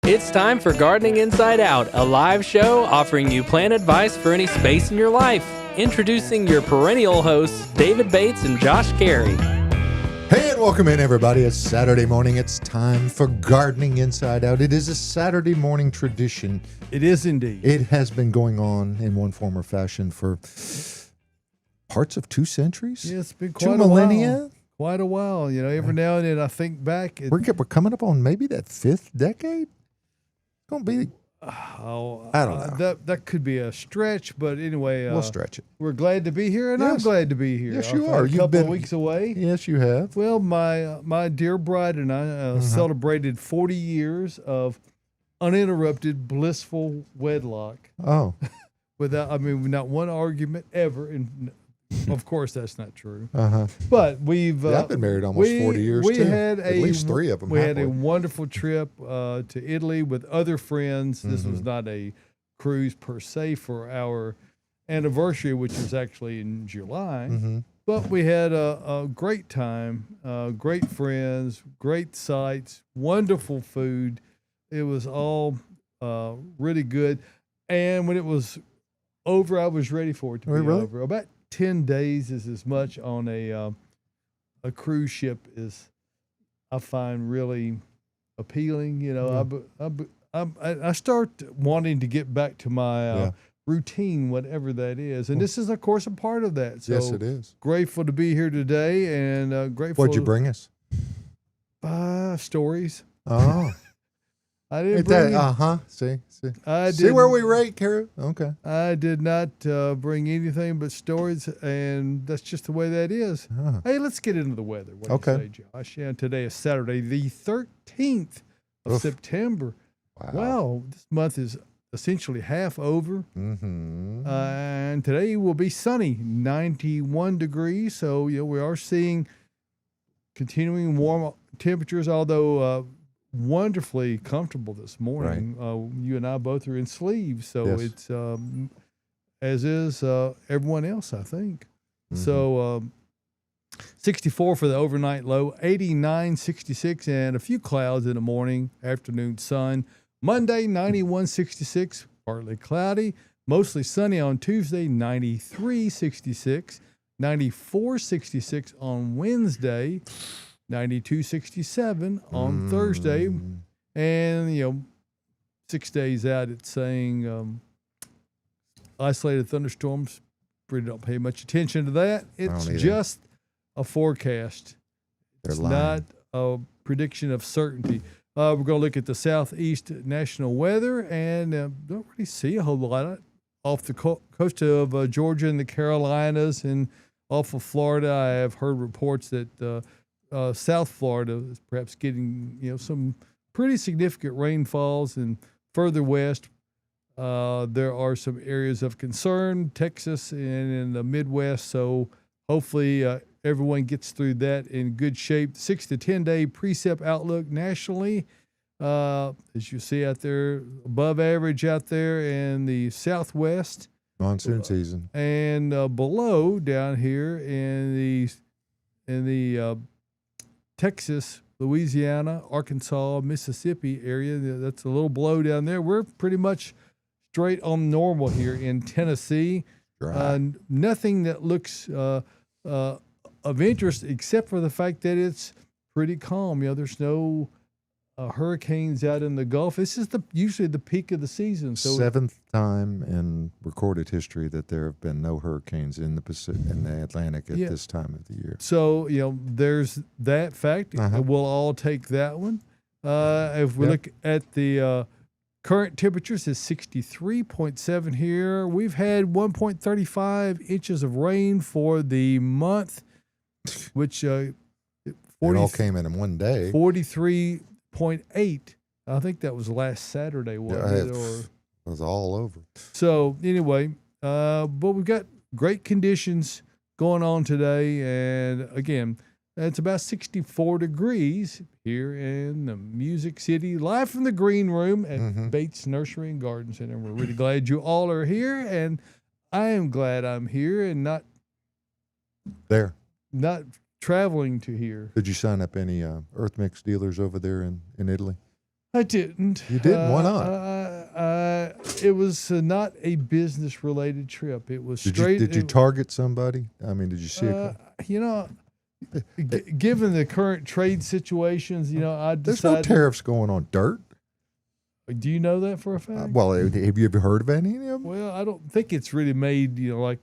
It's time for Gardening Inside Out, a live show offering you plant advice for any space in your life. Introducing your perennial hosts, David Bates and Josh Carey. Hey, and welcome in, everybody. It's Saturday morning. It's time for Gardening Inside Out. It is a Saturday morning tradition. It is indeed. It has been going on in one form or fashion for parts of 2 centuries. Yeah, it's been two quite millennia. a while. Quite a while. You know, every now and then I think back. We're coming up on maybe that 5th decade. It's going to be, I don't know. That could be a stretch, but anyway. We'll stretch it. We're glad to be here, and Yes. I'm glad to be here. Yes, you I've are. had a couple of weeks away. Yes, you have. Well, my dear bride and I celebrated 40 years of uninterrupted, blissful wedlock. Oh. Without, not one argument ever. And of course, that's not true. Uh-huh. But we've I've been married almost 40 years, we too. Had at least 3 of them. We had a wonderful trip to Italy with other friends. This was not a cruise per se for our anniversary, which was actually in July. But we had a great time, great friends, great sights, wonderful food. It was all really good. And when it was over, I was ready for it to be over. About 10 days is as much on a cruise ship as I find really appealing. You know, I start wanting to get back to my routine, whatever that is. And this is, of course, a part of that. So yes, it is. Grateful to be here today, and grateful. What'd you bring us? Stories. Oh. I didn't bring See where we rate, Kara? Okay. I did not bring anything but stories, and that's just the way that is. Hey, let's get into the weather. What do you say, Josh? Yeah, today is Saturday, the 13th of September. Wow, this month is essentially half over. And today will be sunny, 91 degrees. So, we are seeing continuing warm temperatures, although wonderfully comfortable this morning. Right. You and I both are in sleeves, so it's as is everyone else, I think. So 64 for the overnight low, 89, 66, and a few clouds in the morning, afternoon sun. Monday, 91, 66, partly cloudy, mostly sunny on Tuesday, 93, 66, 94, 66 on Wednesday, 92.67 on Thursday, and 6 days out, it's saying isolated thunderstorms. Really don't pay much attention to that. It's just a forecast. It's not a prediction of certainty. We're going to look at the Southeast national weather, and don't really see a whole lot off the coast of Georgia and the Carolinas, and off of Florida. I have heard reports that South Florida is perhaps getting some pretty significant rainfalls, and further west there are some areas of concern, Texas and in the Midwest. So hopefully everyone gets through that in good shape. 6 to 10 day precip outlook nationally, as you see out there, above average out there in the Southwest. Monsoon season. And below down here in the Texas, Louisiana, Arkansas, Mississippi area. That's a little below down there. We're pretty much straight on normal here in Tennessee. Nothing that looks of interest except for the fact that it's pretty calm. There's no hurricanes out in the Gulf. This is usually the peak of the season. So 7th time in recorded history that there have been no hurricanes in the Pacific, in the Atlantic at this time of the year. So there's that fact. We'll all take that one. If we look at the current temperatures, is 63.7 here. We've had 1.35 inches of rain for the month, which it all came in one day. 43.8. I think that was last Saturday, wasn't it? Or it was all over. So anyway, but we've got great conditions going on today, and again, it's about 64 degrees here in the Music City, live from the green room at Bates Nursery and Garden Center. We're really glad you all are here, and I am glad I'm here and not traveling to here. Did you sign up any Earth Mix dealers over there in Italy? I didn't. You didn't? Why not? It was not a business-related trip. It was straight. Did you target somebody? I mean, did you see given the current trade situations, I decided. There's no tariffs going on dirt. Do you know that for a fact? Well, have you ever heard of any of them? Well, I don't think it's really made, like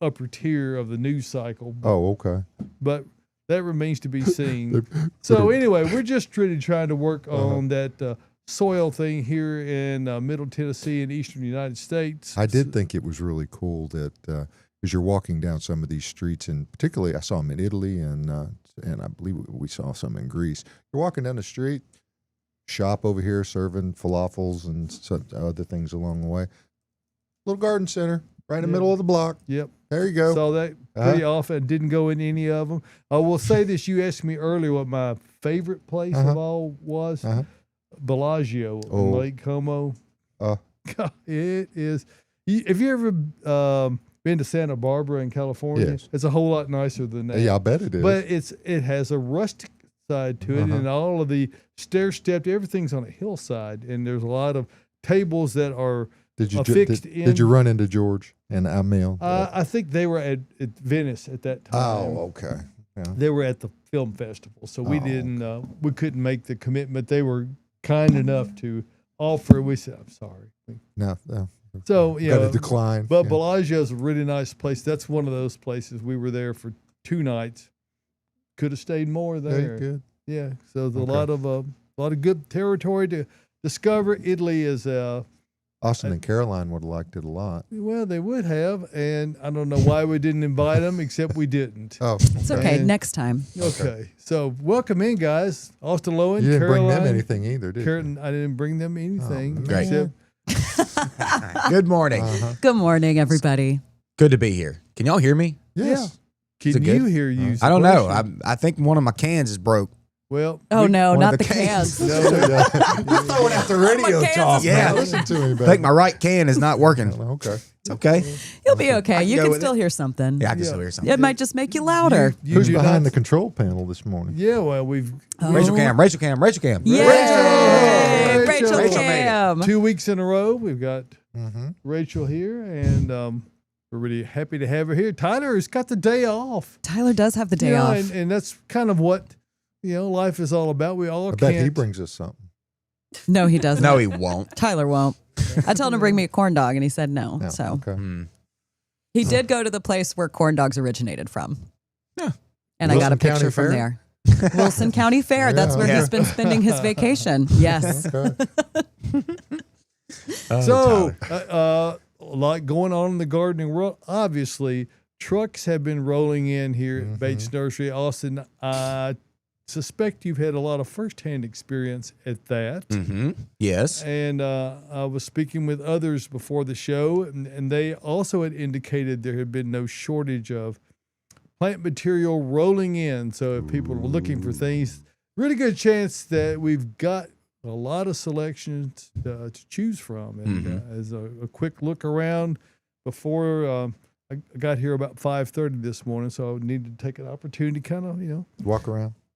upper tier of the news cycle. Oh, okay. But that remains to be seen. So anyway, we're just really trying to work on that soil thing here in Middle Tennessee and Eastern United States. I did think it was really cool that as you're walking down some of these streets, and particularly I saw them in Italy and I believe we saw some in Greece. You're walking down the street, shop over here serving falafels and some other things along the way. Little garden center right in the middle of the block. Yep. There you go. Saw that pretty often. Didn't go in any of them. I will say this. You asked me earlier what my favorite place of all was. Bellagio in Lake Como. God, it is. Have you ever been to Santa Barbara in California? Yes. It's a whole lot nicer than that. Yeah, I bet it is. But it has a rustic side to it, and all of the stair-stepped, everything's on a hillside, and there's a lot of tables that are affixed in. Did you run into George and Emil? I think they were at Venice at that time. Oh, okay. Yeah. They were at the film festival, so we didn't. We couldn't make the commitment. They were kind enough to offer. We said, "I'm sorry." No. So got to decline. But Bellagio is a really nice place. That's one of those places. We were there for 2 nights. Could have stayed more there. Very good. Yeah. So there's a lot of good territory to discover. Italy is Austin and Caroline would have liked it a lot. Well, they would have, and I don't know why we didn't invite them, except we didn't. Oh, it's okay. Next time. Okay. So welcome in, guys. Austin Lowen, you didn't Caroline, bring them anything either, did you? I didn't bring them anything. Great. Good morning. Good morning, everybody. Good to be here. Can y'all hear me? Yes. Yeah. Can you hear you? I don't know. I think one of my cans is broke. Well, no, not the cans. cans. You're throwing out the radio talk. Yeah. Listen to me, I think my right can is not working. Okay. It's okay. You'll be okay. You can still it. hear something. Yeah, I can still hear something. It might just make you louder. Who's behind the control panel this morning? Yeah, well, we've Rachel Cam. Yay! Rachel made it. Cam. 2 weeks in a row. We've got Rachel here, and we're really happy to have her here. Tyler has got the day off. Tyler does have the day off. And that's kind of what life is all about. We all I can't. bet he brings us something. No, he doesn't. No, he won't. Tyler won't. I told him to bring me a corn dog, and he said no. So he did go to the place where corn dogs originated from. Yeah. And I got a picture from there. Wilson County Fair. That's where he's been spending his vacation. Yes. Okay. So, a lot going on in the gardening world. Obviously, trucks have been rolling in here at Bates Nursery. Austin, I suspect you've had a lot of firsthand experience at that. Yes. And I was speaking with others before the show, and they also had indicated there had been no shortage of plant material rolling in. So if people are looking for things, really good chance that we've got a lot of selections to choose from. And as a quick look around before I got here about 5:30 this morning, so I needed to take an opportunity to kind of,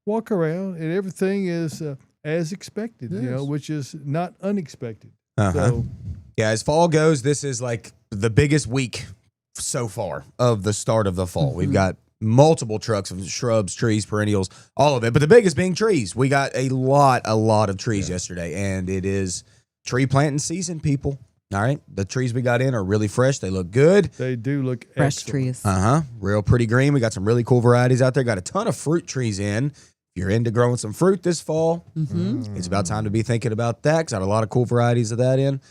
Walk around, and everything is as expected, which is not unexpected. So, yeah, as fall goes, this is like the biggest week so far of the start of the fall. We've got multiple trucks of shrubs, trees, perennials, all of it. But the biggest being trees. We got a lot of trees yesterday, and it is tree planting season, people. All right. The trees we got in are really fresh. They look good. they do look Fresh excellent. trees. Real pretty green. We got some really cool varieties out there. Got a ton of fruit trees in. If you're into growing some fruit this fall, it's about time to be thinking about that, because I got a lot of cool varieties of that in.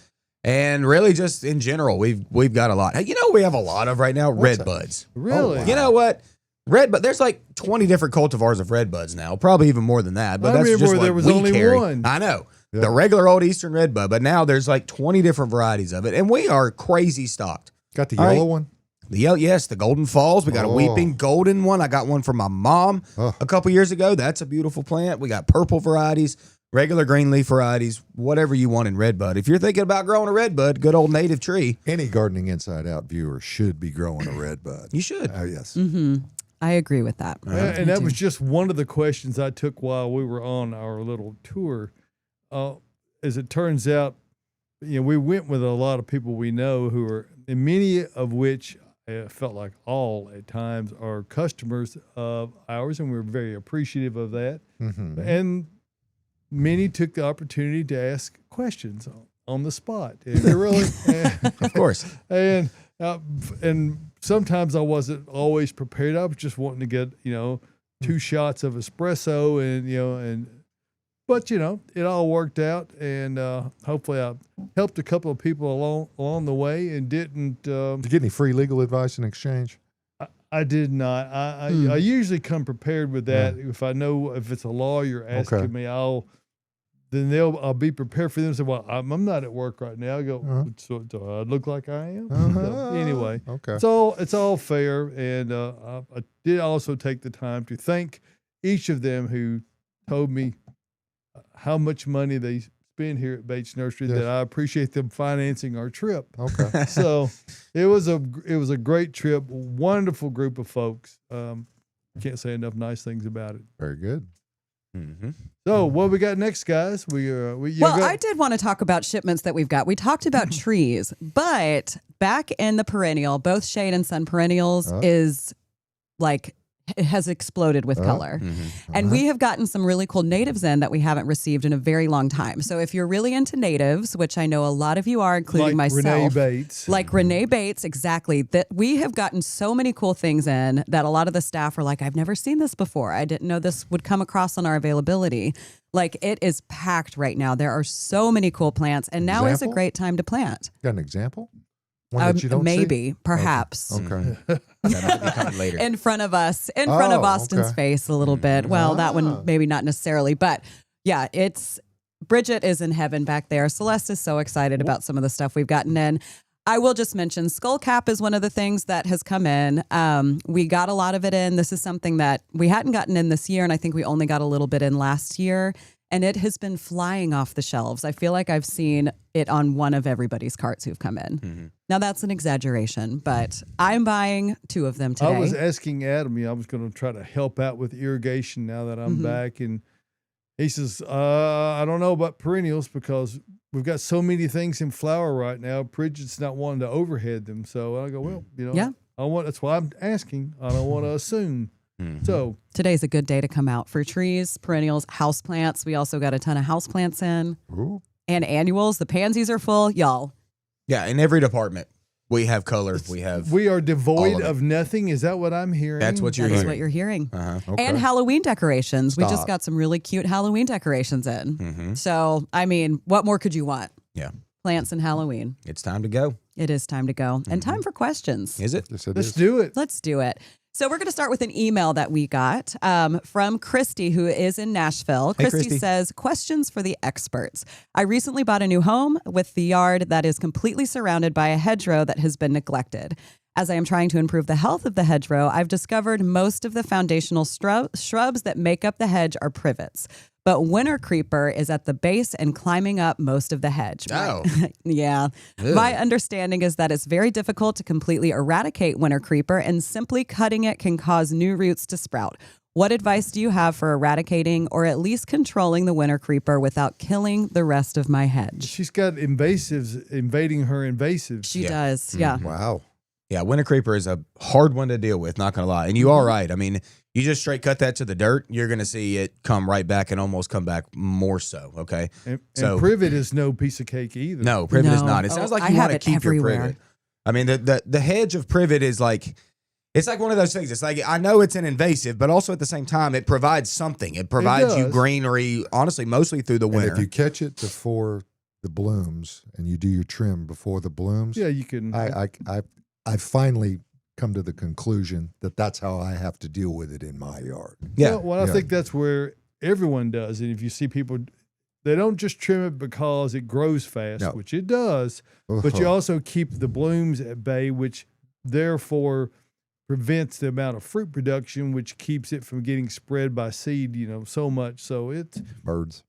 And really just in general, we've got a lot. Hey, we have a lot of right now? Red buds. Really? Oh, wow. You know what? Red bud. There's like 20 different cultivars of red buds now. Probably even more than that. But I that's just remember what there was we only carry. one. I know. Yeah. The regular old Eastern red bud. But now there's like 20 different varieties of it. And we are crazy stocked. Got the All yellow right. one? The yellow, yes, the Golden Falls. We got a weeping golden one. I got one from my mom a couple years ago. That's a beautiful plant. We got purple varieties, regular green leaf varieties, whatever you want in red bud. If you're thinking about growing a red bud, good old native tree, Any Gardening Inside Out viewer should be growing a red bud. you should. Oh, yes. I agree with that. And that was just one of the questions I took while we were on our little tour. as it turns out, we went with a lot of people we know who are, and many of which felt like all at times are customers of ours, and we're very appreciative of that. Mm-hmm. And many took the opportunity to ask questions on the spot. And really, of course. And sometimes I wasn't always prepared. I was just wanting to get 2 shots of espresso, but it all worked out, and hopefully I helped a couple of people along the way, and didn't. Did you get any free legal advice in exchange? I did not. I usually come prepared with that. Yeah. If I know if it's a lawyer asking me, I'll be prepared for them to say, well, I'm not at work right now. I go, so I look like I am. So anyway, it's all fair, and I did also take the time to thank each of them who told me how much money they spend here at Bates Nursery, that I appreciate them financing our trip. Okay. So it was a great trip, wonderful group of folks. Can't say enough nice things about it. Very good. Mm-hmm. So what we got next, guys? I did want to talk about shipments that we've got. We talked about trees, but back in the perennial, both shade and sun perennials is like, it has exploded with color. Mm-hmm. And we have gotten some really cool natives in that we haven't received in a very long time. So if you're really into natives, which I know a lot of you are, including myself. Renee Bates. Like Renee Bates, exactly. That we have gotten so many cool things in that a lot of the staff are like, I've never seen this before. I didn't know this would come across on our availability. Like, it is packed right now. There are so many cool plants, and now is a great time to plant. Got an example? One that you don't maybe, see? Perhaps. Okay. That might be coming later. In front of us, in front of Austin's face a little bit. Well, that one maybe not necessarily, but yeah, Bridget is in heaven back there. Celeste is so excited about some of the stuff we've gotten in. I will just mention skullcap is one of the things that has come in. We got a lot of it in. This is something that we hadn't gotten in this year, and I think we only got a little bit in last year. And it has been flying off the shelves. I feel like I've seen it on one of everybody's carts who've come in. Mm-hmm. Now, that's an exaggeration, but I'm buying 2 of them today. I was asking Adam, I was going to try to help out with irrigation now that I'm back. And he says, I don't know about perennials because we've got so many things in flower right now. Bridget's not wanting to overhead them. So I go, well, that's why I'm asking. I don't want to assume. Mm-hmm. So today's a good day to come out for trees, perennials, houseplants. We also got a ton of houseplants in. Ooh. And annuals. The pansies are full, y'all. Yeah, in every department we have color. We are devoid of nothing. Is that what I'm hearing? That's what you're hearing. That's what you're hearing. Okay. And Halloween decorations. We just got some really cute Halloween decorations in. Mm-hmm. So, I mean, what more could you want? Yeah. Plants and Halloween. It's time to go. It is time to go. And time for questions. Is it? Yes, Let's do it. Let's do it. So we're going to start with an email that we got from Christy, who is in Nashville. Hey, Christy says, questions for the experts. I recently bought a new home with the yard that is completely surrounded by a hedgerow that has been neglected. As I am trying to improve the health of the hedgerow, I've discovered most of the foundational shrubs that make up the hedge are privets. But winter creeper is at the base and climbing up most of the hedge. Oh. Yeah. Ew. My understanding is that it's very difficult to completely eradicate winter creeper, and simply cutting it can cause new roots to sprout. What advice do you have for eradicating or at least controlling the winter creeper without killing the rest of my hedge? She's got invasives invading her invasives. She does. Yeah. Wow. Yeah, winter creeper is a hard one to deal with, not going to lie. And you are right. I mean, you just straight cut that to the dirt, you're going to see it come right back and almost come back more so, okay? And privet is no piece of cake either. No, privet is not. It sounds like you want to keep your privet. I mean, the hedge of privet is like, it's like one of those things. It's like, I know it's an invasive, but also at the same time, it provides something. It provides you greenery, honestly, mostly through the winter. And if you catch it before the blooms and you do your trim before the blooms, yeah, you can. I finally come to the conclusion that that's how I have to deal with it in my yard. Yeah. Well, I think that's where everyone does. And if you see people, they don't just trim it because it grows fast, which it does, but you also keep the blooms at bay, which therefore prevents the amount of fruit production, which keeps it from getting spread by seed, so much. So it's birds.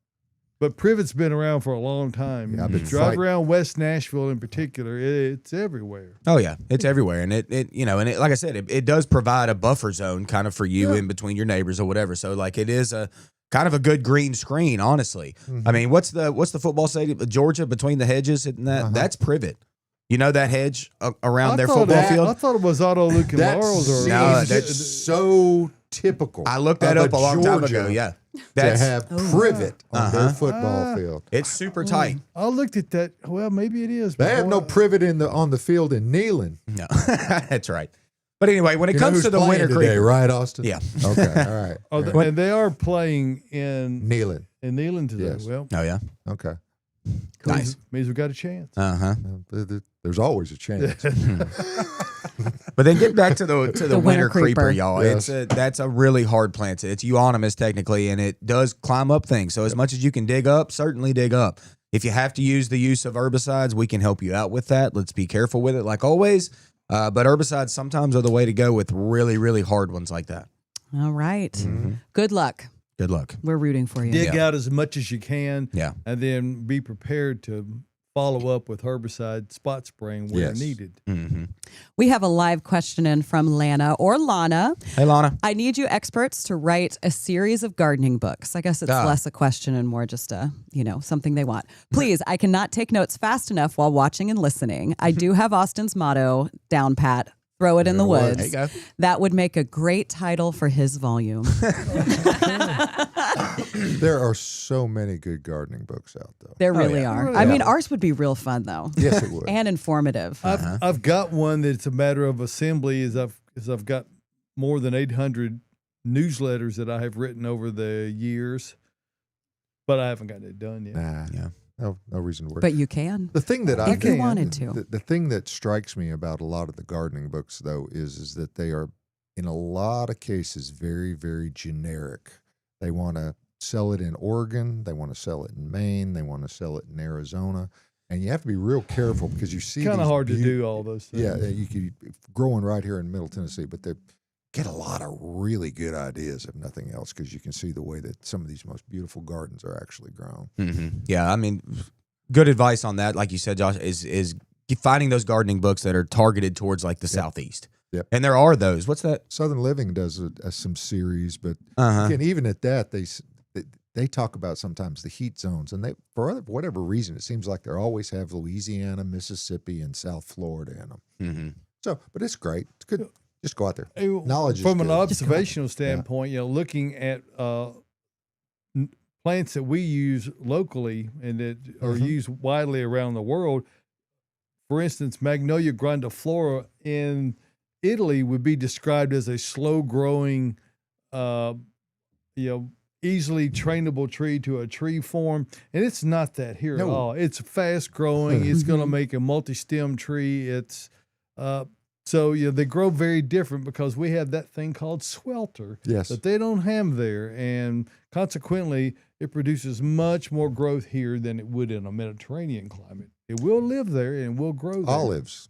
But privet's been around for a long time. Yeah, I've been drive around West Nashville in particular, it's everywhere. Oh yeah, it's everywhere, and it like I said, it does provide a buffer zone kind of for you in between your neighbors or whatever. So like it is a kind of a good green screen, honestly. I mean, what's the football stadium? Georgia, between the hedges, and that's privet. You know that hedge around their football field? I thought it was Otto Luke and Laurel's. That's so typical. I looked that up a long time ago. Yeah, to have privet on their football field. It's super tight. I looked at that. Well, maybe it is. They have no privet on the field in Neyland. No, that's right. But anyway, when it comes to the Winter today, Creek, right, Austin? Yeah. Okay. All right. And they are playing in Neyland. Today. Yes. Well, oh yeah, okay. Nice. Means we got a chance. There's always a chance. But then get back to the winter creeper, y'all. Yes. That's a really hard plant. It's euonymus technically, and it does climb up things. So as much as you can dig up, certainly dig up. If you have to use the use of herbicides, we can help you out with that. Let's be careful with it, like always. But herbicides sometimes are the way to go with really, really hard ones like that. All right. Good luck. Good luck. We're rooting for you. Dig out as much as you can. Yeah. And then be prepared to follow up with herbicide spot spraying where needed. We have a live question in from Lana or Lana. Hey, Lana. I need you experts to write a series of gardening books. I guess it's less a question and more just something they want. Please, I cannot take notes fast enough while watching and listening. I do have Austin's motto down pat. Throw it in the woods. There you go. That would make a great title for his volume. There are so many good gardening books out, though. There really are. Really I mean, are. ours would be real fun, though. Yes, it would. And informative. I've got one that's a matter of assembly. I've got more than 800 newsletters that I have written over the years, but I haven't gotten it done yet. Yeah. No reason to worry. But you can. The thing that if you wanted to. The thing that strikes me about a lot of the gardening books, though, is that they are, in a lot of cases, very, very generic. They want to sell it in Oregon. They want to sell it in Maine. They want to sell it in Arizona. And you have to be real careful because you see kind of hard to do all those things. Yeah, you could growing right here in Middle Tennessee, but they get a lot of really good ideas, if nothing else, because you can see the way that some of these most beautiful gardens are actually grown. Yeah, I mean, good advice on that, like you said, Josh, is finding those gardening books that are targeted towards like the Southeast. Yep. And there are those. What's that? Southern Living does some series, but again, even at that, they talk about sometimes the heat zones, and for whatever reason, it seems like they always have Louisiana, Mississippi, and South Florida in them. So, but it's great. It's good. Just go out there. Knowledge from is an good. observational standpoint, looking at plants that we use locally and that are used widely around the world. For instance, Magnolia grandiflora in Italy would be described as a slow-growing, easily trainable tree to a tree form, and it's not that here at all. It's fast-growing. It's going to make a multi-stem tree. It's So they grow very different because we have that thing called swelter that they don't have there, and consequently, it produces much more growth here than it would in a Mediterranean climate. It will live there and will grow there. Olives.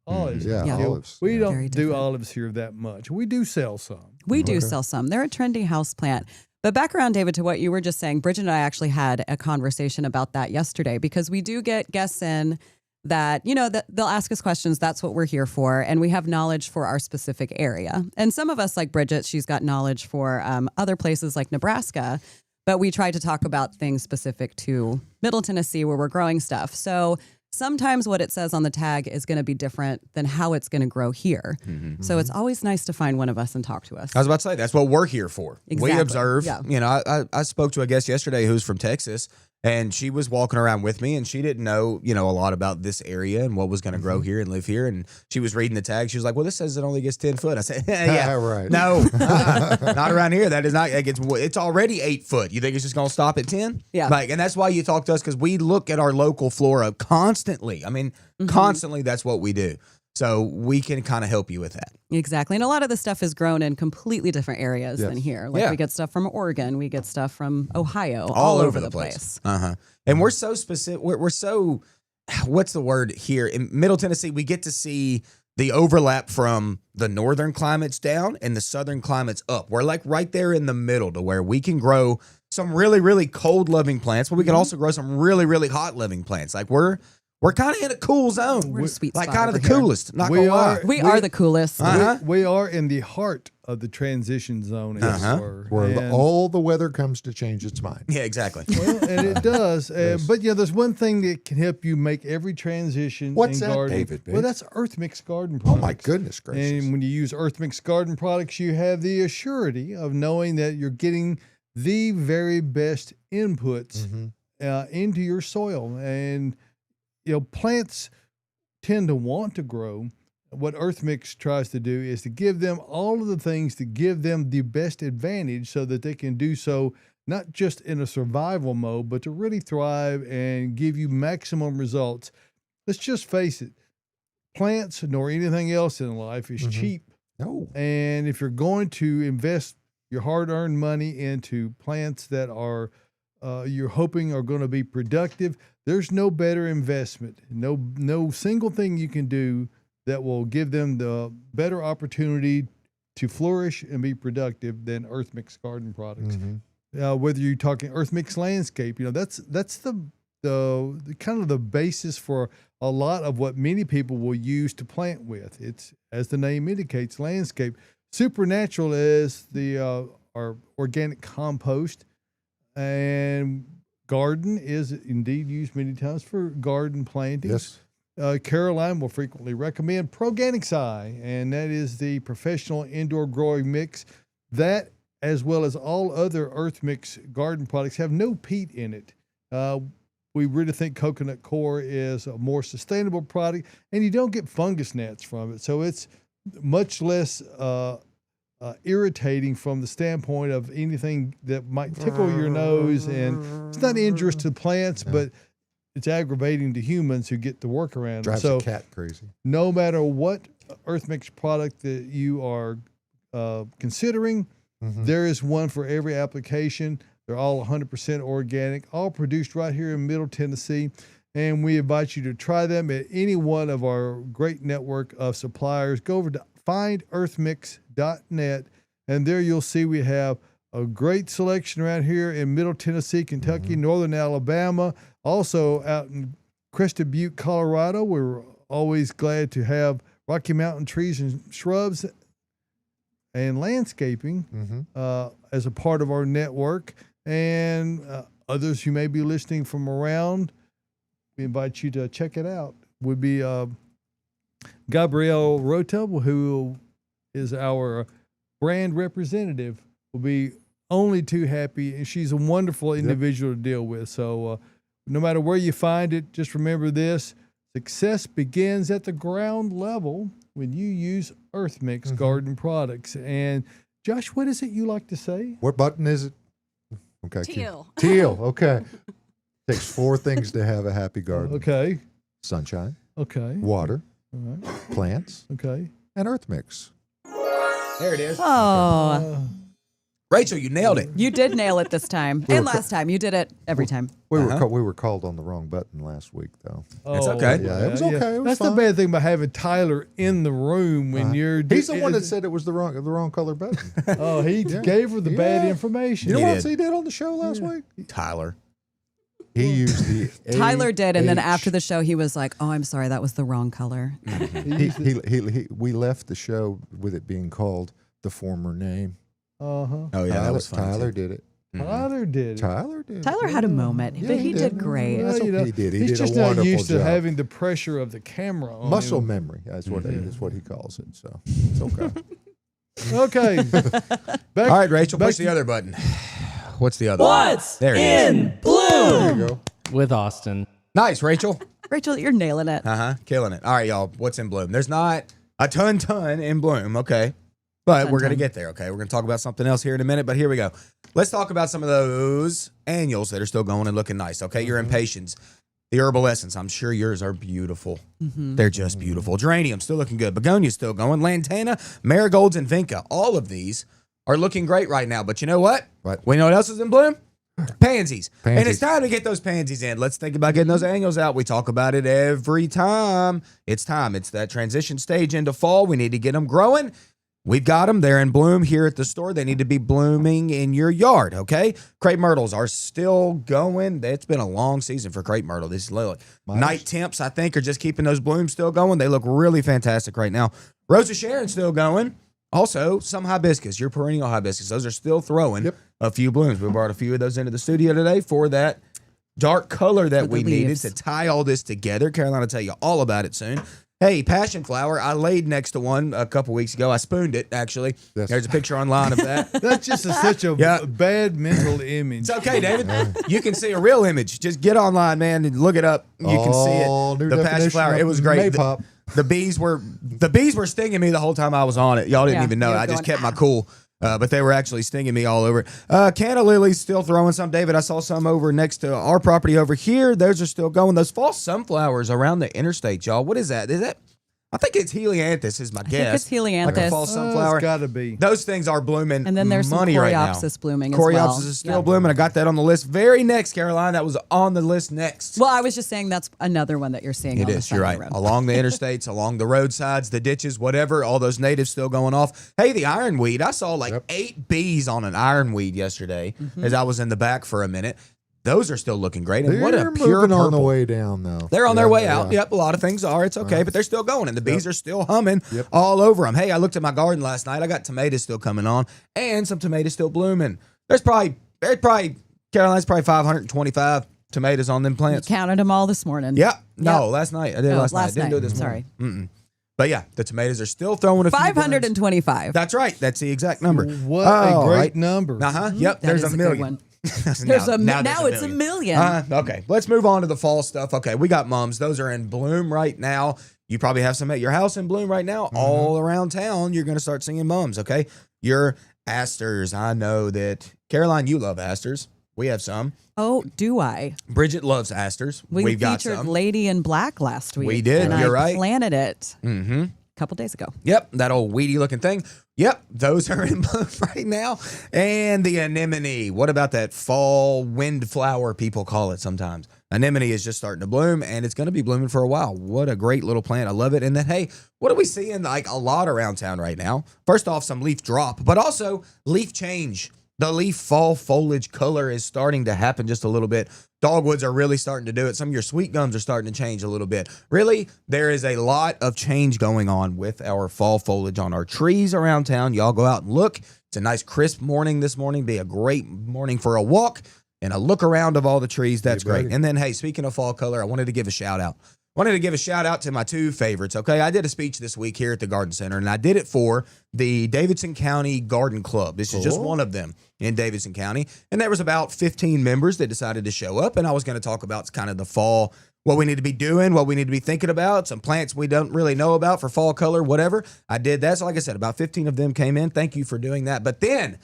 Olives. Olives. We don't Very do different. olives here that much. We do sell some. We do sell some. They're a trendy house plant. But back around, David, to what you were just saying, Bridget and I actually had a conversation about that yesterday because we do get guests in that, that they'll ask us questions. That's what we're here for. And we have knowledge for our specific area. And some of us, like Bridget, she's got knowledge for other places like Nebraska. But we try to talk about things specific to Middle Tennessee where we're growing stuff. So sometimes what it says on the tag is going to be different than how it's going to grow here. So it's always nice to find one of us and talk to us. I was about to say, that's what we're here for. Exactly. We observe. Yeah. I spoke to a guest yesterday who's from Texas, and she was walking around with me, and she didn't know, a lot about this area and what was going to grow here and live here. And she was reading the tag. She was like, well, this says it only gets 10 foot. I said, yeah, right. No, not around here. That is not, it's already 8 foot. You think it's just going to stop at 10? Yeah. And that's why you talk to us, because we look at our local flora constantly. I mean, constantly, that's what we do. So we can kind of help you with that. Exactly. And a lot of the stuff is grown in completely different areas than here. Like we get stuff from Oregon, we get stuff from Ohio, all over the place. And we're so specific. We're so, what's the word here? In Middle Tennessee, we get to see the overlap from the northern climates down and the southern climates up. We're like right there in the middle to where we can grow some really, really cold loving plants, but we can also grow some really, really hot loving plants. Like we're We're kind of in a cool zone. We're in a sweet like spot kind of over the here. coolest. Not We gonna lie. are. We are the coolest. We are in the heart of the transition zone, as it were. Where And- all the weather comes to change its mind. Yeah, exactly. well, and it does. But there's one thing that can help you make every transition What's in that, gardening. David, Well, babe? that's Earth Mix Garden Oh products. my goodness gracious! And when you use Earth Mix Garden products, you have the assurity of knowing that you're getting the very best inputs into your soil. And plants tend to want to grow. What Earth Mix tries to do is to give them all of the things to give them the best advantage so that they can do so not just in a survival mode, but to really thrive and give you maximum results. Let's just face it, plants nor anything else in life is cheap. No. And if you're going to invest your hard-earned money into plants that are you're hoping are going to be productive, there's no better investment. No single thing you can do that will give them the better opportunity to flourish and be productive than Earth Mix Garden products. Whether you're talking Earth Mix Landscape, that's the kind of the basis for a lot of what many people will use to plant with. It's, as the name indicates, landscape. Supernatural is our organic compost, and garden is indeed used many times for garden plantings. Yes. Caroline will frequently recommend Proganic and that is the professional indoor growing mix. That, as well as all other Earth Mix garden products, have no peat in it. We really think Coconut Core is a more sustainable product, and you don't get fungus gnats from it. So it's much less irritating from the standpoint of anything that might tickle your nose. And it's not injurious to plants, but it's aggravating to humans who get to work around Drives them. a cat crazy. No matter what Earth Mix product that you are considering, there is one for every application. They're all 100% organic, all produced right here in Middle Tennessee. And we invite you to try them at any one of our great network of suppliers. Go over to findearthmix.net, and there you'll see we have a great selection around here in Middle Tennessee, Kentucky, Northern Alabama, also out in Crested Butte, Colorado. We're always glad to have Rocky Mountain trees and shrubs and landscaping as a part of our network. And others who may be listening from around, we invite you to check it out. Would be Gabrielle Rota, who is our brand representative, will be only too happy, and she's a wonderful individual to deal with. So no matter where you find it, just remember this: success begins at the ground level when you use Earth Mix garden products. And Josh, what is it you like to say? What button is it? Okay. Teal. Teal. Okay. Takes 4 things to have a happy garden. Okay. Sunshine, Okay. water, All right. plants, Okay. and Earth Mix. There it is. Oh, Rachel, you nailed it. you did nail it this time. And last time. You did it every time. We were called on the wrong button last week, though. It's okay. Yeah, it was okay. It was That's fine. the bad thing about having Tyler in the room when you're. He's the one that said it was the wrong color button. Oh, he gave her the bad information. You know He what else did. he did on the show last week? Tyler. He used the Tyler did, and then AH. after the show, he was like, "Oh, I'm sorry, that was the wrong color." We left the show with it being called the former name. Uh-huh. Oh, yeah, that was fun. Tyler too. did it. Tyler did it. Tyler did. Tyler had a moment, Yeah, but he he did. did great. That's okay. He did. He He's did a just not wonderful used to job. having the pressure of the camera on Muscle him. memory. That's what he calls it. So it's okay. Okay. Back, All right, Rachel, back push the to- other button. What's the other one? What's There it is. in bloom There you go. with Austin? Nice, Rachel. Rachel, you're nailing it. Killing it. All right, y'all. What's in bloom? There's not a ton in bloom, okay? But we're going to get there, okay? We're going to talk about something else here in a minute, but here we go. Let's talk about some of those annuals that are still going and looking nice, okay? Your impatiens. The herbal essence, I'm sure yours are beautiful. They're just beautiful. Geranium, still looking good. Begonia's still going. Lantana, marigolds, and vinca. All of these are looking great right now. But you know what? What? We know what else is in bloom? Pansies. And Pansies. it's time to get those pansies in. Let's think about getting those annuals out. We talk about it every time. It's time. It's that transition stage into fall. We need to get them growing. We've got them. They're in bloom here at the store. They need to be blooming in your yard, okay? Crepe myrtles are still going. It's been a long season for crepe myrtle. These night temps, I think, are just keeping those blooms still going. They look really fantastic right now. Rose of Sharon's still going. Also, some hibiscus, your perennial hibiscus. Those are still throwing a few blooms. We brought a few of those into the studio today for that dark color that we needed to tie all this together. Caroline will tell you all about it soon. Hey, passion flower. I laid next to one a couple weeks ago. I spooned it, actually. There's a picture online of that. That's just such a bad mental image. It's okay, David. You can see a real image. Just get online, man, and look it up. You can see it. The passion flower. It was great. The bees were stinging me the whole time I was on it. Y'all didn't even know. I just kept my cool. But they were actually stinging me all over. Canna lilies still throwing some. David, I saw some over next to our property over here. Those are still going. Those false sunflowers around the interstate, y'all. What is that? Is that? I think it's helianthus is my guess. I think it's helianthus. Like a false sunflower. It's got to be. Those things are blooming. And then there's some coreopsis blooming as well. Coreopsis is still blooming. I got that on the list. Very next, Caroline. That was on the list next. Well, I was just saying that's another one that you're seeing. It is. You're right. Along the interstates, along the roadsides, the ditches, whatever. All those natives still going off. Hey, the ironweed. I saw 8 bees on an ironweed yesterday as I was in the back for a minute. Those are still looking great. And what a pure purple. On the way down, though. They're on their way out. Yep, a lot of things are. It's okay, but they're still going, and the bees are still humming all over them. Hey, I looked at my garden last night. I got tomatoes still coming on, and some tomatoes still blooming. There's probably Caroline's probably 525 tomatoes on them plants. You counted them all this morning. Yeah. No, last night. I did last night. I didn't do it this morning. Sorry. But yeah, the tomatoes are still throwing a few 525. That's right. That's the exact number. What a great number. Yep. There's a million. One. Now it's a million. Okay, let's move on to the fall stuff. Okay, we got mums. Those are in bloom right now. You probably have some at your house in bloom right now. All around town, you're going to start seeing mums, okay? Your asters. I know that, Caroline, you love asters. We have some. Oh, do I? Bridget loves asters. We got featured some. Lady in Black last week. We did. And You're I right. planted it a couple days ago. Yep, that old weedy looking thing. Yep, those are in bloom right now. And the anemone. What about that fall windflower, people call it sometimes? Anemone is just starting to bloom, and it's going to be blooming for a while. What a great little plant. I love it. And then, hey, what are we seeing a lot around town right now? First off, some leaf drop, but also leaf change. The leaf fall foliage color is starting to happen just a little bit. Dogwoods are really starting to do it. Some of your sweet gums are starting to change a little bit. Really, there is a lot of change going on with our fall foliage on our trees around town. Y'all go out and look. It's a nice crisp morning this morning. Be a great morning for a walk and a look around of all the trees. That's great. And then, hey, speaking of fall color, I wanted to give a shout out. To my 2 favorites, okay? I did a speech this week here at the Garden Center, and I did it for the Davidson County Garden Club. This is just one of them in Davidson County. And there was about 15 members that decided to show up, and I was going to talk about kind of the fall, what we need to be doing, what we need to be thinking about, some plants we don't really know about for fall color, whatever. I did that. So like I said, about 15 of them came in. Thank you for doing that. But then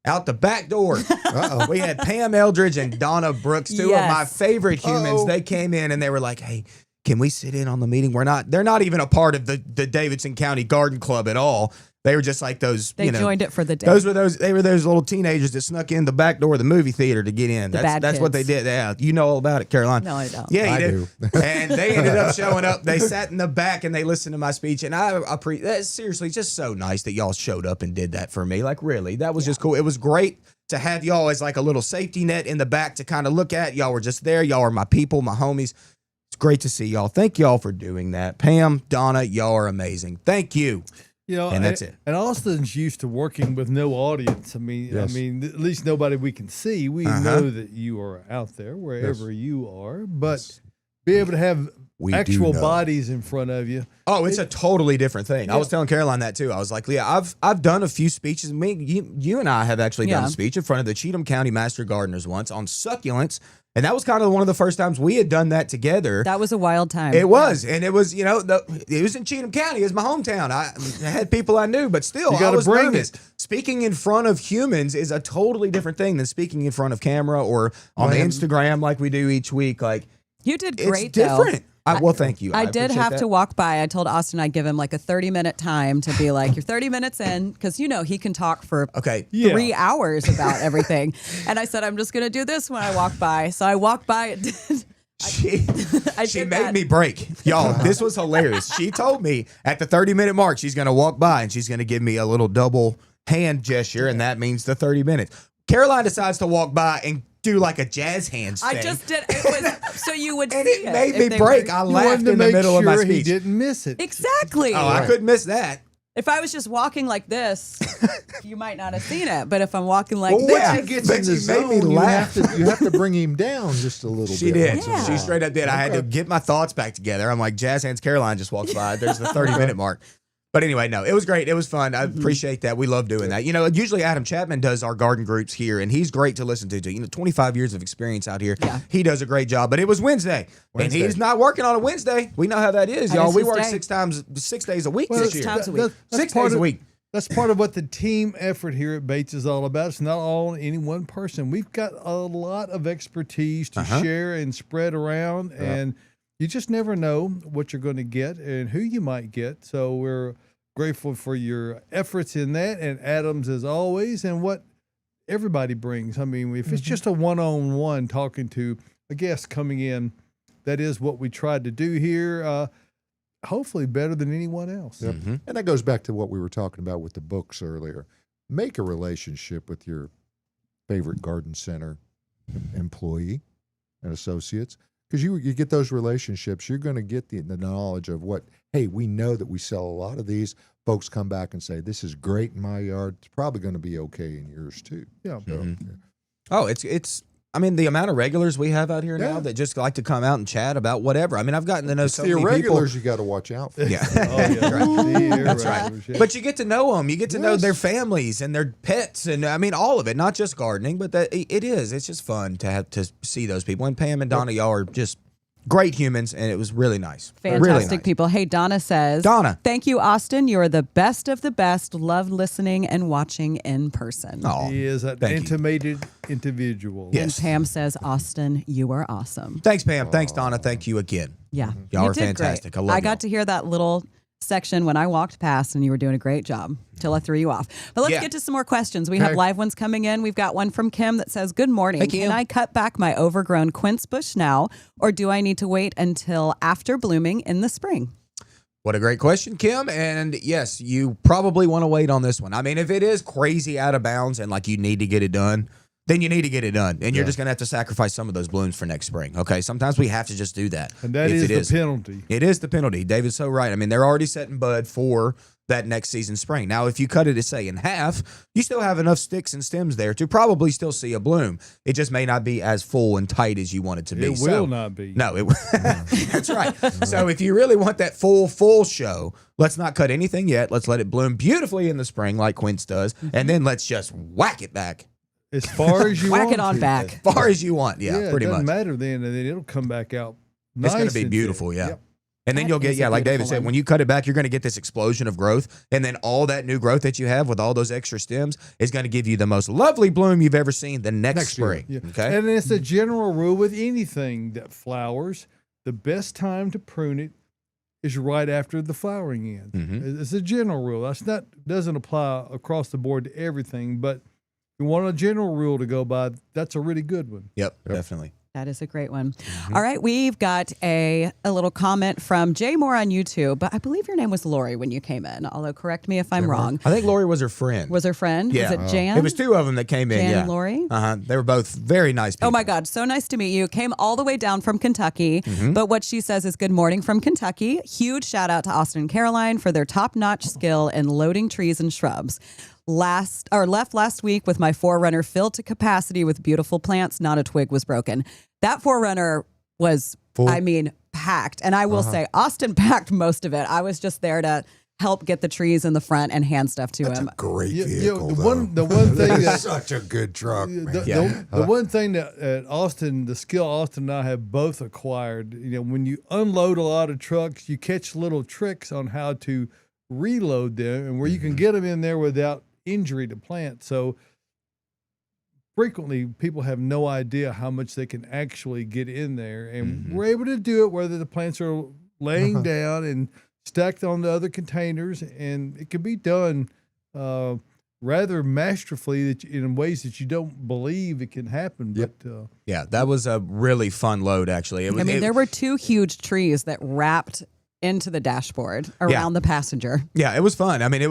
out the back door, we had Pam Eldridge and Donna Brooks, 2 of my favorite humans. They came in and they were like, hey, can we sit in on the meeting? They're not even a part of the Davidson County Garden Club at all. They were just like those. They joined it for the day. They were those little teenagers that snuck in the back door of the movie theater to get in. That's what they did. Yeah, you know all about it, Caroline. No, I don't. Yeah, you do. And they ended up showing up. They sat in the back and they listened to my speech. And that's seriously just so nice that y'all showed up and did that for me. Like really, that was just cool. It was great to have y'all as like a little safety net in the back to kind of look at. Y'all were just there. Y'all are my people, my homies. It's great to see y'all. Thank y'all for doing that. Pam, Donna, y'all are amazing. Thank you. And that's it. And Austin's used to working with no audience. I mean, at least nobody we can see. We know that you are out there wherever you are, but be able to have actual bodies in front of you. Oh, it's a totally different thing. I was telling Caroline that too. I was like, Leah, I've done a few speeches. You and I have actually done a speech in front of the Cheatham County Master Gardeners once on succulents. And that was kind of one of the first times we had done that together. That was a wild time. It was. And it was, it was in Cheatham County. It was my hometown. I had people I knew, but still, I was nervous. Speaking in front of humans is a totally different thing than speaking in front of camera or on Instagram like we do each week. Like, you did great, it's different. Well, thank you. I did have to walk by. I told Austin I'd give him like a 30-minute time to be like, you're 30 minutes in, because he can talk for 3 hours about everything. And I said, I'm just going to do this when I walk by. So I walked by. She did made that. me break. Y'all, this was hilarious. She told me at the 30-minute mark, she's going to walk by and she's going to give me a little double hand gesture, and that means the 30 minutes. Caroline decides to walk by and do like a jazz hands thing. I just did. It was so you would And see it made me if they break. were- I You laughed wanted to in the make middle of my sure he speech. didn't miss it. Exactly. Oh, I couldn't miss that. If I was just walking like this, you might not have seen it. But if I'm walking like Well, this, once he gets but in the you made me zone, laugh. you have to bring him down just a little She bit. did. once in a Yeah. She while. straight up did. I had to get my thoughts back together. I'm like, Jazz Hands Caroline just walks by. There's the 30-minute mark. But anyway, no, it was great. It was fun. I appreciate that. We love doing that. You know, usually Adam Chapman does our garden groups here, and he's great to listen to. You know, 25 years of experience out here. Yeah. He does a great job. But it was Wednesday. And he's not working on a Wednesday. We know how that is, That y'all. is we his work day. 6 days a week Well, this Six year. times a week. That's 6 part days a of- week. That's part of what the team effort here at Bates is all about. It's not all on any one person. We've got a lot of expertise to share and spread around, and you just never know what you're going to get and who you might get. So we're grateful for your efforts in that, and Adams as always, and what everybody brings. I mean, if it's just a one-on-one talking to a guest coming in, that is what we tried to do here. Hopefully better than anyone else. Yep. And that goes back to what we were talking about with the books earlier. Make a relationship with your favorite garden center employee and associates, because you get those relationships. You're going to get the knowledge of what, hey, we know that we sell a lot of these. Folks come back and say, this is great in my yard. It's probably going to be okay in yours too. Yeah. So, Oh, it's. I mean, the amount of regulars we have out here now that just like to come out and chat about whatever. I mean, I've gotten to know it's so the many people. irregulars you got to watch out for. Yeah. Oh, yeah. That's right. But you get to know them. You get to know their families and their pets, and I mean all of it, not just gardening, but that it is. It's just fun to have to see those people. And Pam and Donna, y'all are just great humans, and it was really nice. fantastic Really nice. people. Hey, Donna says, Donna. thank you, Austin. You are the best of the best. Love listening and watching in person. Oh, He is an thank you. intimated individual. Yeah. And Yes. Pam says, Austin, you are awesome. Thanks, Pam. Thanks, Donna. Thank you again. Yeah. Y'all You are did great. fantastic. I love y'all. got to hear that little section when I walked past, and you were doing a great job till I threw you off. But let's Yeah. get to some more questions. We have Okay. live ones coming in. We've got one from Kim that says, good morning. Hey, Kim. Can I cut back my overgrown quince bush now, or do I need to wait until after blooming in the spring? What a great question, Kim. And yes, you probably want to wait on this one. I mean, if it is crazy out of bounds and like you need to get it done, then you need to get it done. And you're just going to have to sacrifice some of those blooms for next spring. Okay. Sometimes we have to just do that. And that if is it the penalty. It is the penalty. David's so right. I mean, they're already setting bud for that next season spring. Now, if you cut it, say, in half, you still have enough sticks and stems there to probably still see a bloom. It just may not be as full and tight as you want it to be. It So- will not be. No, that's right. So if you really want that full show, let's not cut anything yet. Let's let it bloom beautifully in the spring like Quince does, and then let's just whack it back As far as you Whack want it on to. back. as far as you want. Yeah, pretty it doesn't much. matter then, and then it'll come back out nice. It's going to be and beautiful, thick. yeah. Yep. And then That you'll get, is a like David beautiful said, one. when you cut it back, you're going to get this explosion of growth. And then all that new growth that you have with all those extra stems is going to give you the most lovely bloom you've ever seen the next Next year. spring. Yeah. Okay. And it's a general rule with anything that flowers. The best time to prune it is right after the flowering ends. Mhm. It's a general rule. That's not doesn't apply across the board to everything, but if you want a general rule to go by, that's a really good one. Yep, definitely. That is a great one. All right, we've got a little comment from Jay Moore on YouTube, but I believe your name was Lori when you came in, although correct me if I'm wrong. I think Lori was her friend. Was her friend? Yeah. Was it Jan? It was two of them that came in. Jan yeah. and Lori? Uh-huh. They were both very nice people. Oh my God, so nice to meet you. Came all the way down from Kentucky, Mm-hmm. but what she says is good morning from Kentucky. Huge shout out to Austin and Caroline for their top-notch skill in loading trees and shrubs. Left last week with my 4Runner filled to capacity with beautiful plants. Not a twig was broken. That 4Runner was, Full? I mean, packed. And I will say, Austin packed most of it. I was just there to help get the trees in the front and hand stuff to him. Great Yeah, vehicle. the though. one thing That's that such a good truck, man. the one thing that Austin, the skill Austin and I have both acquired, when you unload a lot of trucks, you catch little tricks on how to reload them and where you can get them in there without injury to plants. So frequently people have no idea how much they can actually get in there, and we're able to do it whether the plants are laying down and stacked on the other containers, and it can be done rather masterfully in ways that you don't believe it can happen. Yep. But Yeah, that was a really fun load, actually. There were 2 huge trees that wrapped into the dashboard around the passenger. Yeah, it was fun. I mean,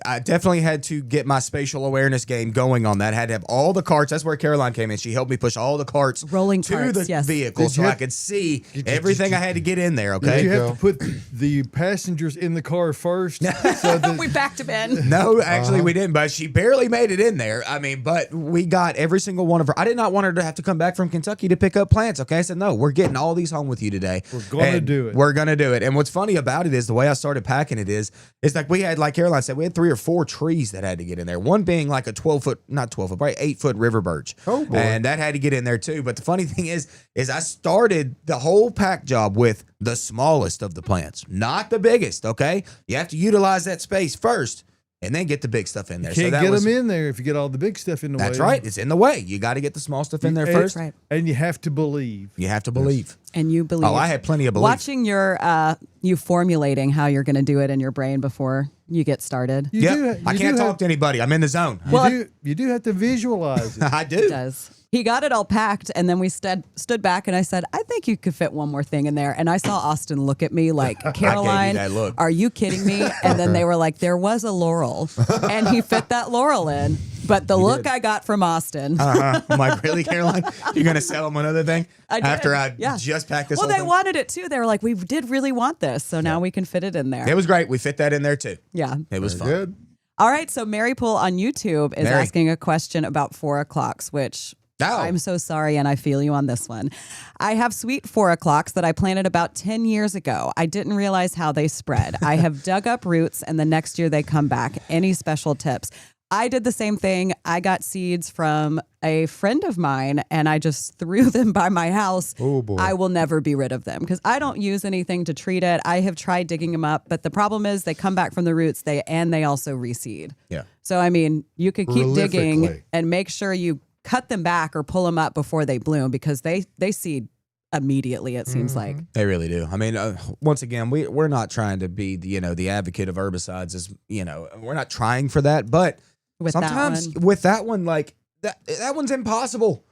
I definitely had to get my spatial awareness game going on that. Had to have all the carts. That's where Caroline came in. She helped me push all the carts Rolling to carts, the yes. vehicle so I could see everything I had to get in there, okay? you have to put the passengers in the car first. So that We backed him in. No, actually, we didn't. But she barely made it in there. I mean, but we got every single one of her. I did not want her to have to come back from Kentucky to pick up plants, okay? I said, no, we're getting all these home with you today. We're going to do it. We're going to do it. And what's funny about it is the way I started packing it is like we had, like Caroline said, we had 3 or 4 trees that had to get in there. One being like a 12-foot, not 12-foot, probably 8-foot river birch. Oh, boy. And that had to get in there too. But the funny thing is I started the whole pack job with the smallest of the plants, not the biggest, okay? You have to utilize that space first and then get the big stuff in there. can't get them in there if you get all the big stuff in the way. That's right. It's in the way. You got to get the small stuff in there first. Right. And you have to believe. You have to believe. And you believe. Oh, I had plenty of belief. Watching you formulating how you're going to do it in your brain before you get started. I can't talk to anybody. I'm in the zone. You do have to visualize it. I do. It does. He got it all packed, and then we stood back, and I said, I think you could fit one more thing in there. And I saw Austin look at me like, Caroline, that look. are you kidding me? And then they were like, there was a laurel, and he fit that laurel in. But the look I got from Austin. I'm like, really, Caroline? You're going to sell them another thing? I did, After I yeah. just packed this Well, whole they thing? wanted it too. They were like, we did really want this, so now we can fit it in there. It was great. We fit that in there too. Yeah. It was fun. Good. All right, so Mary Pool on YouTube is Mary. asking a question about 4 o'clocks, which Oh. I'm so sorry, and I feel you on this one. I have sweet 4 o'clocks that I planted about 10 years ago. I didn't realize how they spread. I have dug up roots, and the next year they come back. Any special tips? I did the same thing. I got seeds from a friend of mine, and I just threw them by my house. Oh, boy. I will never be rid of them because I don't use anything to treat it. I have tried digging them up, but the problem is they come back from the roots, they also reseed. Yeah. So, I mean, you could keep digging Prolifically. and make sure you cut them back or pull them up before they bloom because they seed immediately, it seems like. They really do. I mean, once again, we're not trying to be the advocate of herbicides. We're not trying for that, but With sometimes that one. with that one, like that one's impossible.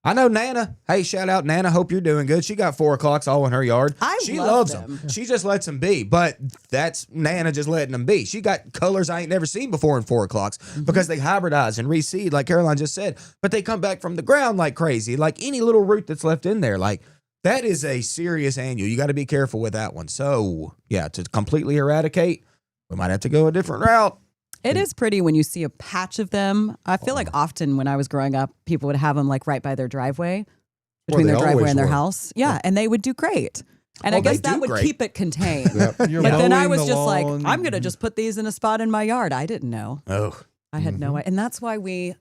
I know Nana. Hey, shout out Nana. Hope you're doing good. She got 4 o'clocks all in her yard. She love loves them. She just lets them be. But that's Nana just letting them be. She got colors I ain't never seen before in 4 o'clocks because they hybridize and reseed, like Caroline just said. But they come back from the ground like crazy. Like any little root that's left in there, like that is a serious annual. You got to be careful with that one. So yeah, to completely eradicate, we might have to go a different route. It is pretty when you see a patch of them. I feel like often when I was growing up, people would have them like right by their driveway, between they their driveway always and their were. house. Yeah, and they would do great. And I Oh, they guess that do would great. keep it contained. You're But then I mowing was the just like, lawn. I'm going to just put these in a spot in my yard. I didn't know. Oh, I had no idea. And that's why we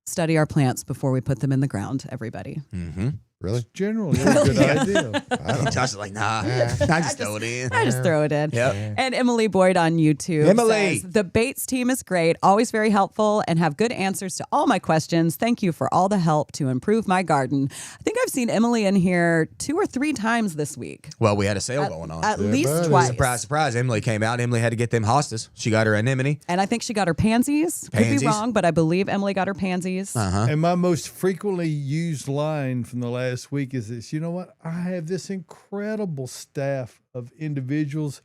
study our plants before we put them in the ground, everybody. mm-hmm. Really? Generally, a good idea. Josh is like, nah, I just throw it in. I just throw it in. Yep. And Emily Boyd on YouTube Emily. says, the Bates team is great, always very helpful, and have good answers to all my questions. Thank you for all the help to improve my garden. I think I've seen Emily in here 2 or 3 times this week. Well, we had a sale going on. At Yeah, least buddy. twice. Surprise, surprise. Emily came out. Emily had to get them hostas. She got her anemone. And I think she got her pansies. Could be Pansies? wrong, but I believe Emily got her pansies. Uh-huh. And my most frequently used line from the last week is this: you know what? I have this incredible staff of individuals.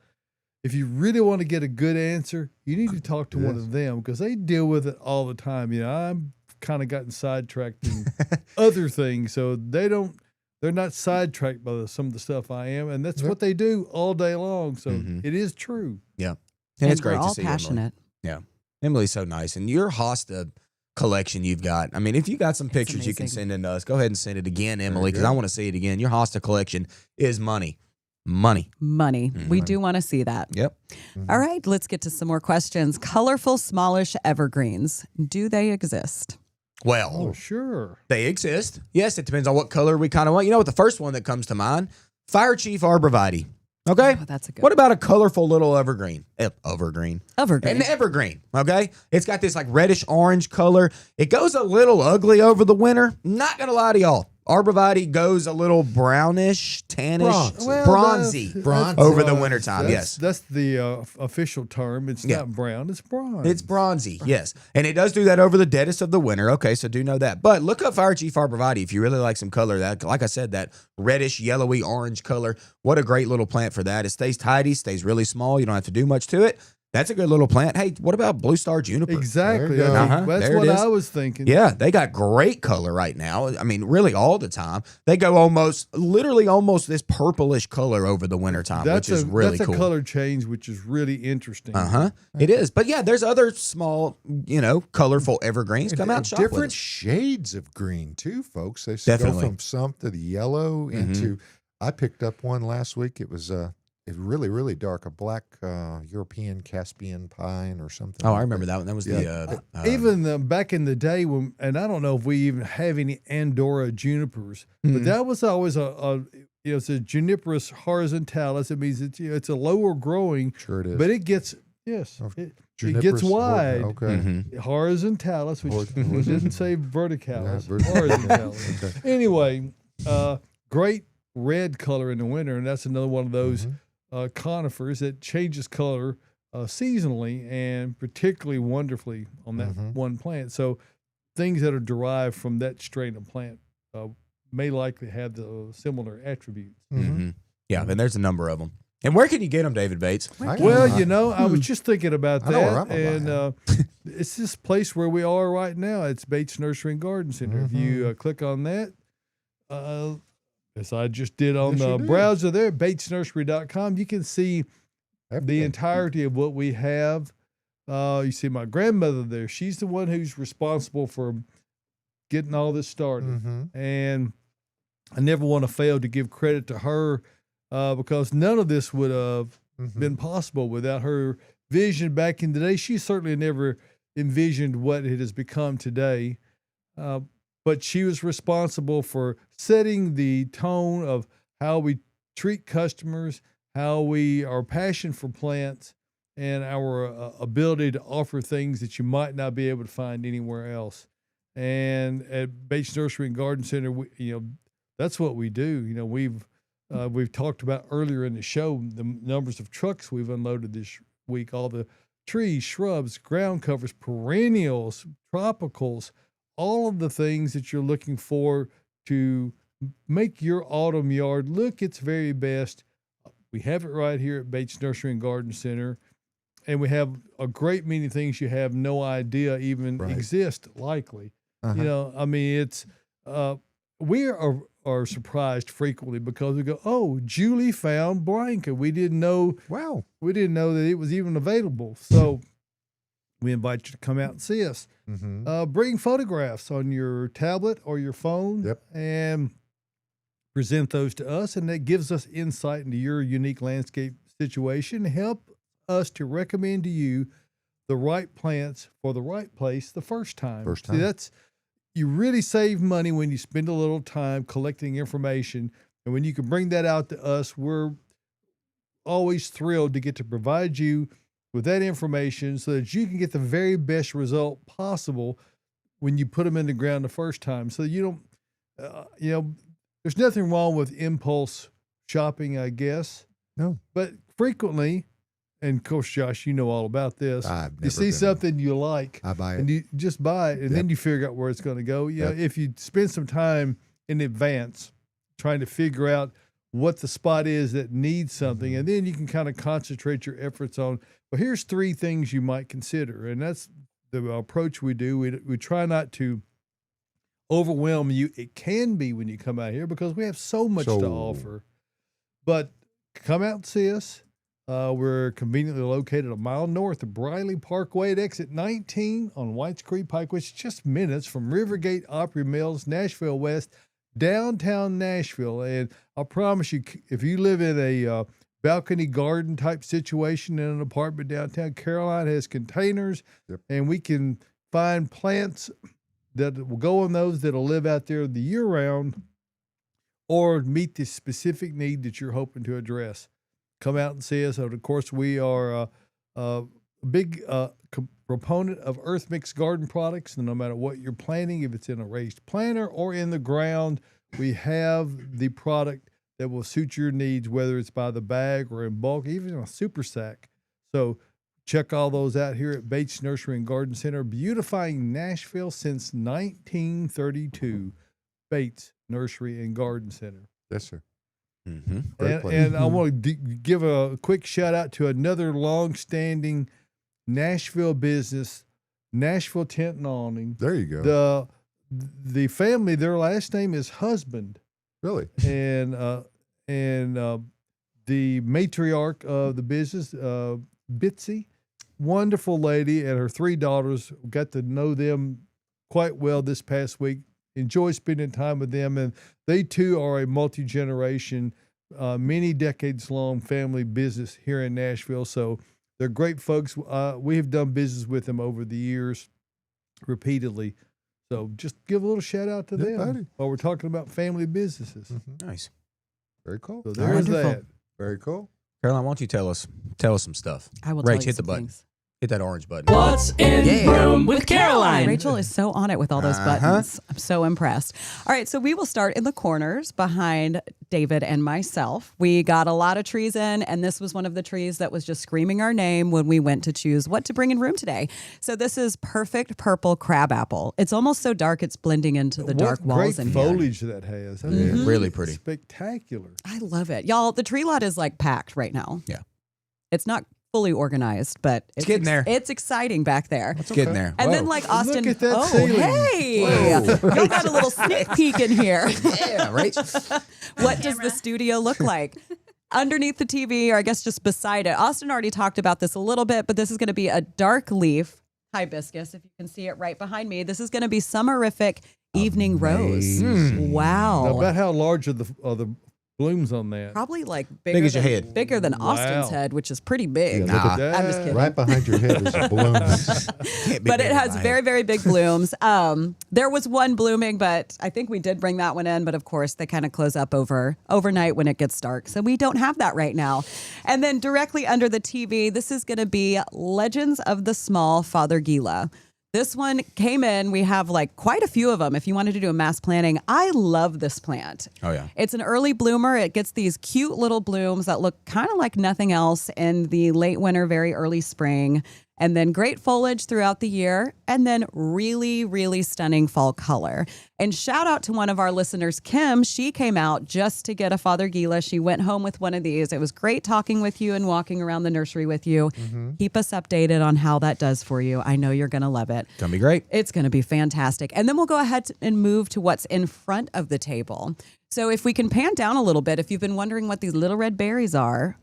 If you really want to get a good answer, you need to talk to one of them because they deal with it all the time. I'm kind of gotten sidetracked in other things, so they're not sidetracked by some of the stuff I am, and that's what they do all day long. So it is true. Yeah. And it's we're great all to see Emily. passionate. Yeah. Emily's so nice. And your hosta collection you've got, I mean, if you got some pictures you can amazing. send in to us, go ahead and send it again, Emily, because good. I want to see it again. Your hosta collection is money. Money. Money. We do want to see that. Yep. All right, let's get to some more questions. Colorful, smallish evergreens. Do they exist? Well, Oh, sure. they exist. Yes, it depends on what color we kind of want. You know what the first one that comes to mind? Fire Chief Arborvitae. Okay? Oh, that's a good What about a colorful little evergreen? Evergreen. evergreen. An evergreen, okay? It's got this like reddish orange color. It goes a little ugly over the winter. Not gonna lie to y'all. Arborvitae goes a little brownish, tannish, bronzy over the wintertime. Yes. That's the official term. It's not brown, it's bronze. It's bronzy, yes. And it does do that over the deadest of the winter. Okay, so do know that. But look up Fire Chief Arborvitae if you really like some color. That, like I said, that reddish, yellowy, orange color. What a great little plant for that. It stays tidy, stays really small. You don't have to do much to it. That's a good little plant. Hey, what about Blue Star Juniper? Exactly. That's what I was thinking. Yeah, they got great color right now. I mean, really all the time. They go literally almost this purplish color over the wintertime, which is really cool. That's a color change, which is really interesting. It is. But yeah, there's other small, colorful evergreens. Come out and shop different with us. shades of green too, folks. They Definitely. go from some to the yellow into. I picked up one last week. It was really, really dark, a black European Caspian pine or something. Oh, I remember that one. That was the even back in the day when, and I don't know if we even have any Andorra junipers, but that was always it's a Juniperus horizontalis. It means it's a lower growing. Sure it is. But it gets it gets wide. Okay. Horizontalis, which didn't say verticalis. Horizontalis. Okay. Anyway, great red color in the winter, and that's another one of those conifers that changes color seasonally and particularly wonderfully on that one plant. So things that are derived from that strain of plant may likely have the similar attributes. Yeah, and there's a number of them. And where can you get them, David Bates? Well, I was just thinking about that, and it's this place where we are right now. It's Bates Nursery and Garden Center. If you click on that, as I just did on the browser there, batesnursery.com, you can see the entirety of what we have. You see my grandmother there. She's the one who's responsible for getting all this started. And I never want to fail to give credit to her because none of this would have been possible without her vision back in the day. She certainly never envisioned what it has become today. But she was responsible for setting the tone of how we treat customers, how our passion for plants, and our ability to offer things that you might not be able to find anywhere else. And at Bates Nursery and Garden Center, that's what we do. We've talked about earlier in the show the numbers of trucks we've unloaded this week, all the trees, shrubs, ground covers, perennials, tropicals, all of the things that you're looking for to make your autumn yard look its very best. We have it right here at Bates Nursery and Garden Center, and we have a great many things you have no idea even exist likely. It's we are surprised frequently because we go, oh, Julie found blank, and we didn't know. Wow. We didn't know that it was even available. So we invite you to come out and see us. Bring photographs on your tablet or your phone and present those to us, and that gives us insight into your unique landscape situation. Help us to recommend to you the right plants for the right place the first time. See, you really save money when you spend a little time collecting information, and when you can bring that out to us, we're always thrilled to get to provide you with that information so that you can get the very best result possible when you put them in the ground the first time. So you don't, there's nothing wrong with impulse shopping, I guess. No. But frequently, and of course, Josh, you know all about this. You see something you like, I buy it. and you just buy it, and then you figure out where it's going to go. If you spend some time in advance trying to figure out what the spot is that needs something, and then you can kind of concentrate your efforts on, well, here's 3 things you might consider. And that's the approach we do. We try not to overwhelm you. It can be when you come out here because we have so much to offer. But come out and see us. We're conveniently located a mile north of Briley Parkway at exit 19 on Whites Creek Pike, which is just minutes from Rivergate Opry Mills, Nashville West, downtown Nashville. And I promise you, if you live in a balcony garden type situation in an apartment downtown, Caroline has containers, and we can find plants that will go on those that'll live out there the year round or meet the specific need that you're hoping to address. Come out and see us. And of course, we are a big proponent of Earth Mix garden products. And no matter what you're planting, if it's in a raised planter or in the ground, we have the product that will suit your needs, whether it's by the bag or in bulk, even a super sack. So check all those out here at Bates Nursery and Garden Center, beautifying Nashville since 1932. Bates Nursery and Garden Center. Yes, sir. And I want to give a quick shout out to another long-standing Nashville business, Nashville Tent and Awning. There you go. The family, their last name is Husband. Really? And the matriarch of the business, Bitsy, wonderful lady, and her 3 daughters. Got to know them quite well this past week. Enjoy spending time with them, and they too are a multi-generation, many decades long family business here in Nashville. So they're great folks. We have done business with them over the years repeatedly. So just give a little shout out to them buddy. while we're talking about family businesses. Nice. Very cool. So there's that. Very cool. Caroline, why don't you tell us some stuff? I will Rach, tell you hit the some button. things. Hit that orange button. What's in room with Caroline? Rachel is so on it with all those buttons. I'm so impressed. All right, so we will start in the corners behind David and myself. We got a lot of trees in, and this was one of the trees that was just screaming our name when we went to choose what to bring in room today. So this is perfect purple crabapple. It's almost so dark it's blending into the dark walls in great here. foliage that has. I Yeah, really pretty. Spectacular. I love it. Y'all, the tree lot is like packed right now. Yeah. It's not fully organized, but it's getting there. It's exciting back there. It's getting there. And then Whoa. like Austin, Look at that ceiling. hey, y'all got a little sneak peek in here. Yeah, right? What does the studio look like? Underneath the TV, or I guess just beside it. Austin already talked about this a little bit, but this is going to be a dark leaf hibiscus, if you can see it right behind me. This is going to be Summerific Evening Rose. Wow. Now, about how large are the blooms on that? Probably like Big as your than- head. Bigger than Austin's Wow. head, which is pretty big. Yeah, look at that. I'm just kidding. Right behind your head is a balloon. Can't be But bigger it has than very, mine. very big blooms. There was one blooming, but I think we did bring that one in. But of course, they kind of close up overnight when it gets dark. So we don't have that right now. And then directly under the TV, this is going to be Legends of the Small Father Gila. This one came in. We have like quite a few of them. If you wanted to do a mass planting, I love this plant. Oh, yeah. It's an early bloomer. It gets these cute little blooms that look kind of like nothing else in the late winter, very early spring. And then great foliage throughout the year. And then really, really stunning fall color. And shout out to one of our listeners, Kim. She came out just to get a Father Gila. She went home with one of these. It was great talking with you and walking around the nursery with you. Keep us updated on how that does for you. I know you're going to love it. Gonna be great. It's going to be fantastic. And then we'll go ahead and move to what's in front of the table. So if we can pan down a little bit, if you've been wondering what these little red berries are,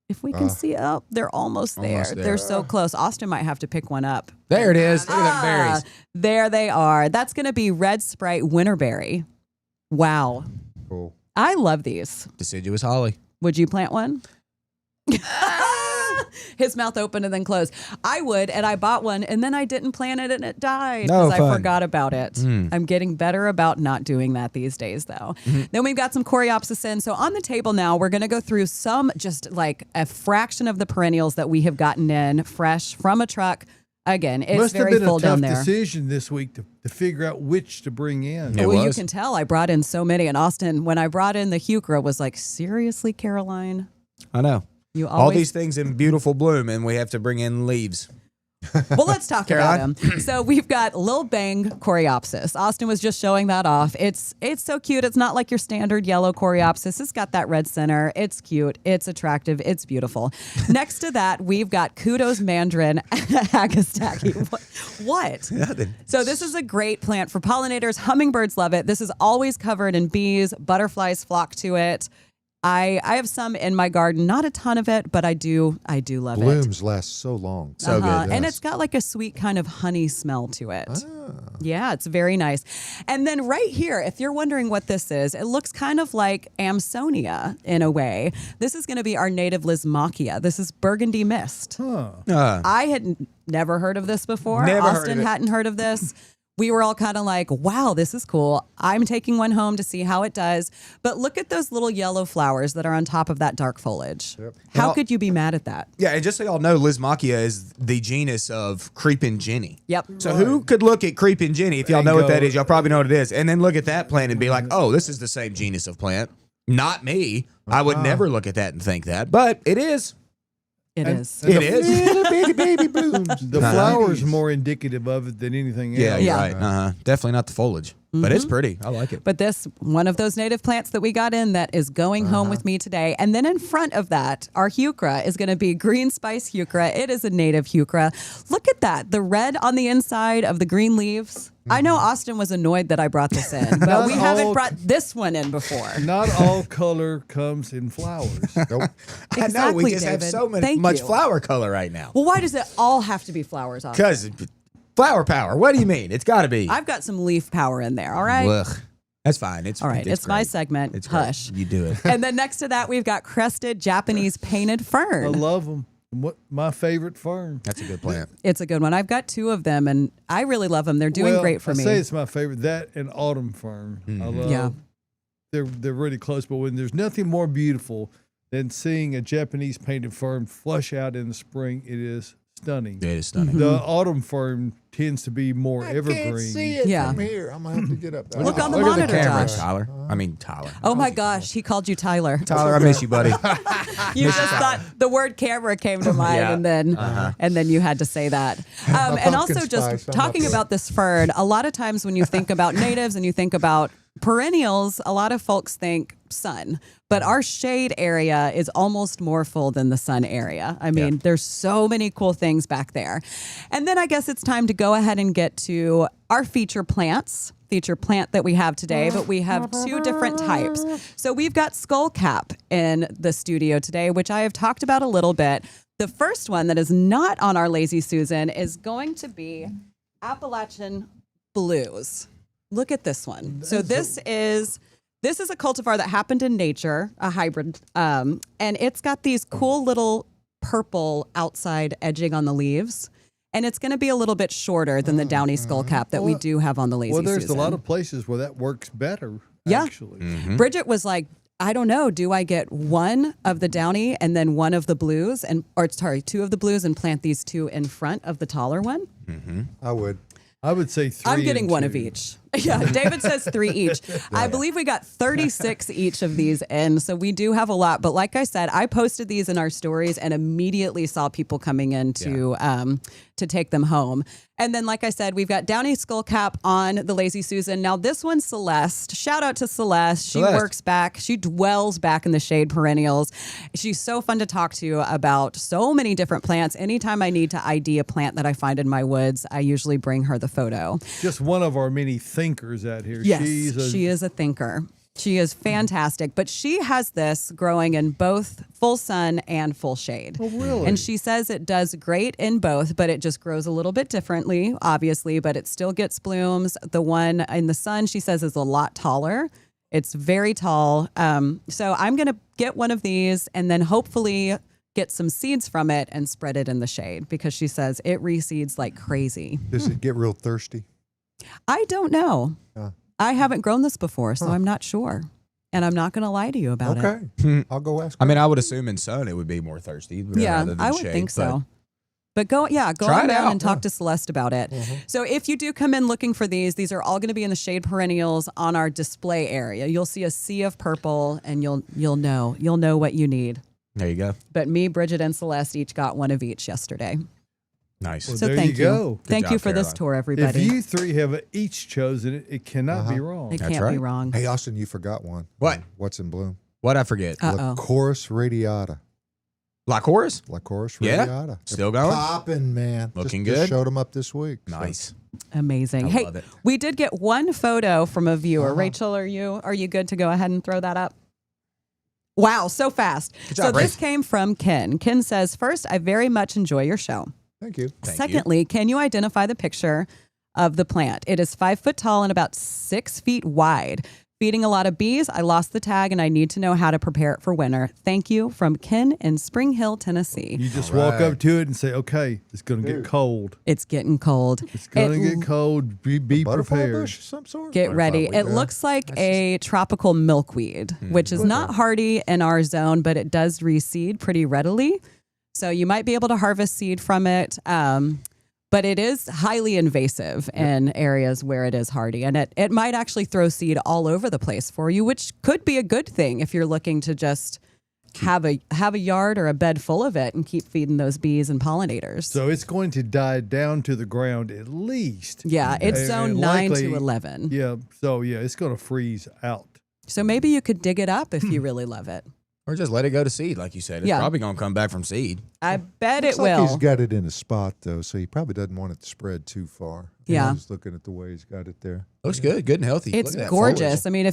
if we can see, they're almost there. Almost there. They're so close. Austin might have to pick one up. There it is. Look at them berries. There they are. That's going to be Red Sprite Winterberry. Wow. Cool. I love these. Deciduous holly. Would you plant one? His mouth opened and then closed. I would, and I bought one, and then I didn't plant it, and it died No because I fun. forgot about it. I'm getting better about not doing that these days, though. Then we've got some Coreopsis in. So on the table now, we're going to go through some, just like a fraction of the perennials that we have gotten in fresh from a truck. Again, it's Must have very been full a tough down there. decision this week to figure out which to bring in. It Well, you was. can tell I brought in so many. And Austin, when I brought in the heuchera, was like, seriously, Caroline? I know. You All always these things in beautiful bloom, and we have to bring in leaves. Well, let's talk about Caroline? him. So we've got Lil Bang Coreopsis. Austin was just showing that off. It's so cute. It's not like your standard yellow Coreopsis. It's got that red center. It's cute. It's attractive. It's beautiful. Next to that, we've got Kudos Mandarin Agastaki. What? Nothing. So this is a great plant for pollinators. Hummingbirds love it. This is always covered in bees. Butterflies flock to it. I have some in my garden, not a ton of it, but I do love it. Blooms last so long. So good. And Yes. it's got like a sweet kind of honey smell to it. Yeah, it's very nice. And then right here, if you're wondering what this is, it looks kind of like Amsonia in a way. This is going to be our native Lismachia. This is Burgundy Mist. I had never heard of this before. Never heard Austin of it. hadn't heard of this. we were all kind of like, wow, this is cool. I'm taking one home to see how it does. But look at those little yellow flowers that are on top of that dark foliage. Yep. How could you be mad at that? Yeah, and just so y'all know, Lismachia is the genus of creeping Jenny. Yep. So who could look at creeping Jenny? If y'all know what that is, y'all probably know what it is. And then look at that plant and be like, oh, this is the same genus of plant. Not me. I would never look at that and think that. But it is. It is. It is. Little bitty baby blooms. The flowers more indicative of it than anything else. Yeah, you're Yeah. right. Definitely not the foliage. But it's pretty. I like it. But this, one of those native plants that we got in that is going home with me today. And then in front of that, our heuchera is going to be green spice heuchera. It is a native heuchera. Look at that. The red on the inside of the green leaves. I know Austin was annoyed that I brought this in, but we haven't brought this one in before. Not all color comes in flowers. Nope. I know. We Exactly, just have David. so Thank much you. flower color right now. Well, why does it all have to be flowers, Austin? Because flower power. What do you mean? It's got to be. I've got some leaf power in there, all right? Ugh. That's fine. It's All right, it's my great. segment. It's great. Hush. You do it. And then next to that, we've got crested Japanese painted I fern. love them. What my favorite fern. That's a good plant. It's a good one. I've got 2 of them, and I really love them. They're doing Well, great for I me. say it's my favorite. That and autumn fern. I love. Yeah. They're really close. But when there's nothing more beautiful than seeing a Japanese painted fern flush out in the spring, it is stunning. It is stunning. The autumn fern tends to be more evergreen. Can't see it Yeah. from here. I'm gonna have to get up there. Look on the Look at the monitor, camera, Josh. Tyler. I mean, Tyler. Oh my gosh, he called you Tyler. Tyler, I miss you, buddy. You just thought the word camera came to mind, Yeah. and then you had to say that. And pumpkin also, spice, just I'm talking up for it. about this fern, a lot of times when you think about natives and you think about perennials, a lot of folks think sun, but our shade area is almost more full than the sun area. I mean, there's so many cool things back there. And then I guess it's time to go ahead and get to our feature plant that we have today, but we have 2 different types. So we've got skullcap in the studio today, which I have talked about a little bit. The first one that is not on our Lazy Susan is going to be Appalachian Blues. Look at this one. So this is a cultivar that happened in nature, a hybrid, and it's got these cool little purple outside edging on the leaves. And it's going to be a little bit shorter than the downy skullcap that we do have on the Lazy Well, there's Susan. a lot of places where that works better. Yeah. Actually. Bridget was like, I don't know. Do I get one of the downy and then one of the blues, or 2 of the blues and plant these 2 in front of the taller one? I would. I would say 3. I'm getting and one 2. of each. Yeah, David says 3 each. I believe we got 36 each of these in, so we do have a lot. But like I said, I posted these in our stories and immediately saw people coming in to take them home. And then, like I said, we've got Downy Skullcap on the Lazy Susan. Now, this one's Celeste. Shout out to Celeste. She works back. She dwells back in the shade perennials. She's so fun to talk to about so many different plants. Anytime I need to ID a plant that I find in my woods, I usually bring her the photo. Just one of our many thinkers out here. Yes, she is a thinker. She is fantastic, but she has this growing in both full sun and full shade. Oh, really? And she says it does great in both, but it just grows a little bit differently, obviously, but it still gets blooms. The one in the sun, she says, is a lot taller. It's very tall. So I'm going to get one of these and then hopefully get some seeds from it and spread it in the shade because she says it reseeds like crazy. Does it get real thirsty? I don't know. I haven't grown this before, so I'm not sure. And I'm not going to lie to you about it. Okay. I'll go ask. I mean, I would assume in sun it would be more thirsty. Yeah, rather than I would shade, think so. But go Try on it down out, and talk to Celeste about it. So if you do come in looking for these are all going to be in the shade perennials on our display area. You'll see a sea of purple, and you'll know what you need. There you go. But me, Bridget, and Celeste each got one of each yesterday. Nice. Well, So there thank you go. Thank job, you for this Caroline. tour, If everybody. you 3 have each chosen it, it cannot be wrong. It That's can't be right. wrong. Hey, Austin, you forgot one. What? What's in bloom? What'd I forget? Uh-oh. Lycoris radiata. Lycoris? Lycoris Yeah? radiata. Still going? Popping, man. Looking Just good? showed them up this week. So. Nice. Amazing. I Hey, love it. we did get one photo from a viewer. Rachel, are you good to go ahead and throw that up? Wow, so fast. Good So job, this Rach. came from Ken. Ken says, first, I very much enjoy your show. Thank you. Thank you. Secondly, can you identify the picture of the plant? It is 5 foot tall and about 6 feet wide. Feeding a lot of bees. I lost the tag and I need to know how to prepare it for winter. Thank you, from Ken in Spring Hill, Tennessee. You just walk up to it and say, okay, it's going to get cold. It's getting cold. It's going to get cold. Be Butterfly prepared. bush of some sort. Get ready. It looks like a tropical milkweed, which is not hardy in our zone, but it does reseed pretty readily. So you might be able to harvest seed from it. But it is highly invasive in areas where it is hardy. And it might actually throw seed all over the place for you, which could be a good thing if you're looking to just have a yard or a bed full of it and keep feeding those bees and pollinators. So it's going to die down to the ground at least. Yeah, it's zone And 9 likely- to 11. Yeah. So, it's going to freeze out. So maybe you could dig it up if you really love it. Or just let it go to seed, like you said. It's probably going to come back from seed. I bet Looks it like will. he's got it in a spot, though, so he probably doesn't want it to spread too far. Yeah. I'm just looking at the way he's got it there. Looks good and healthy. It's Look at that gorgeous. foliage. I mean,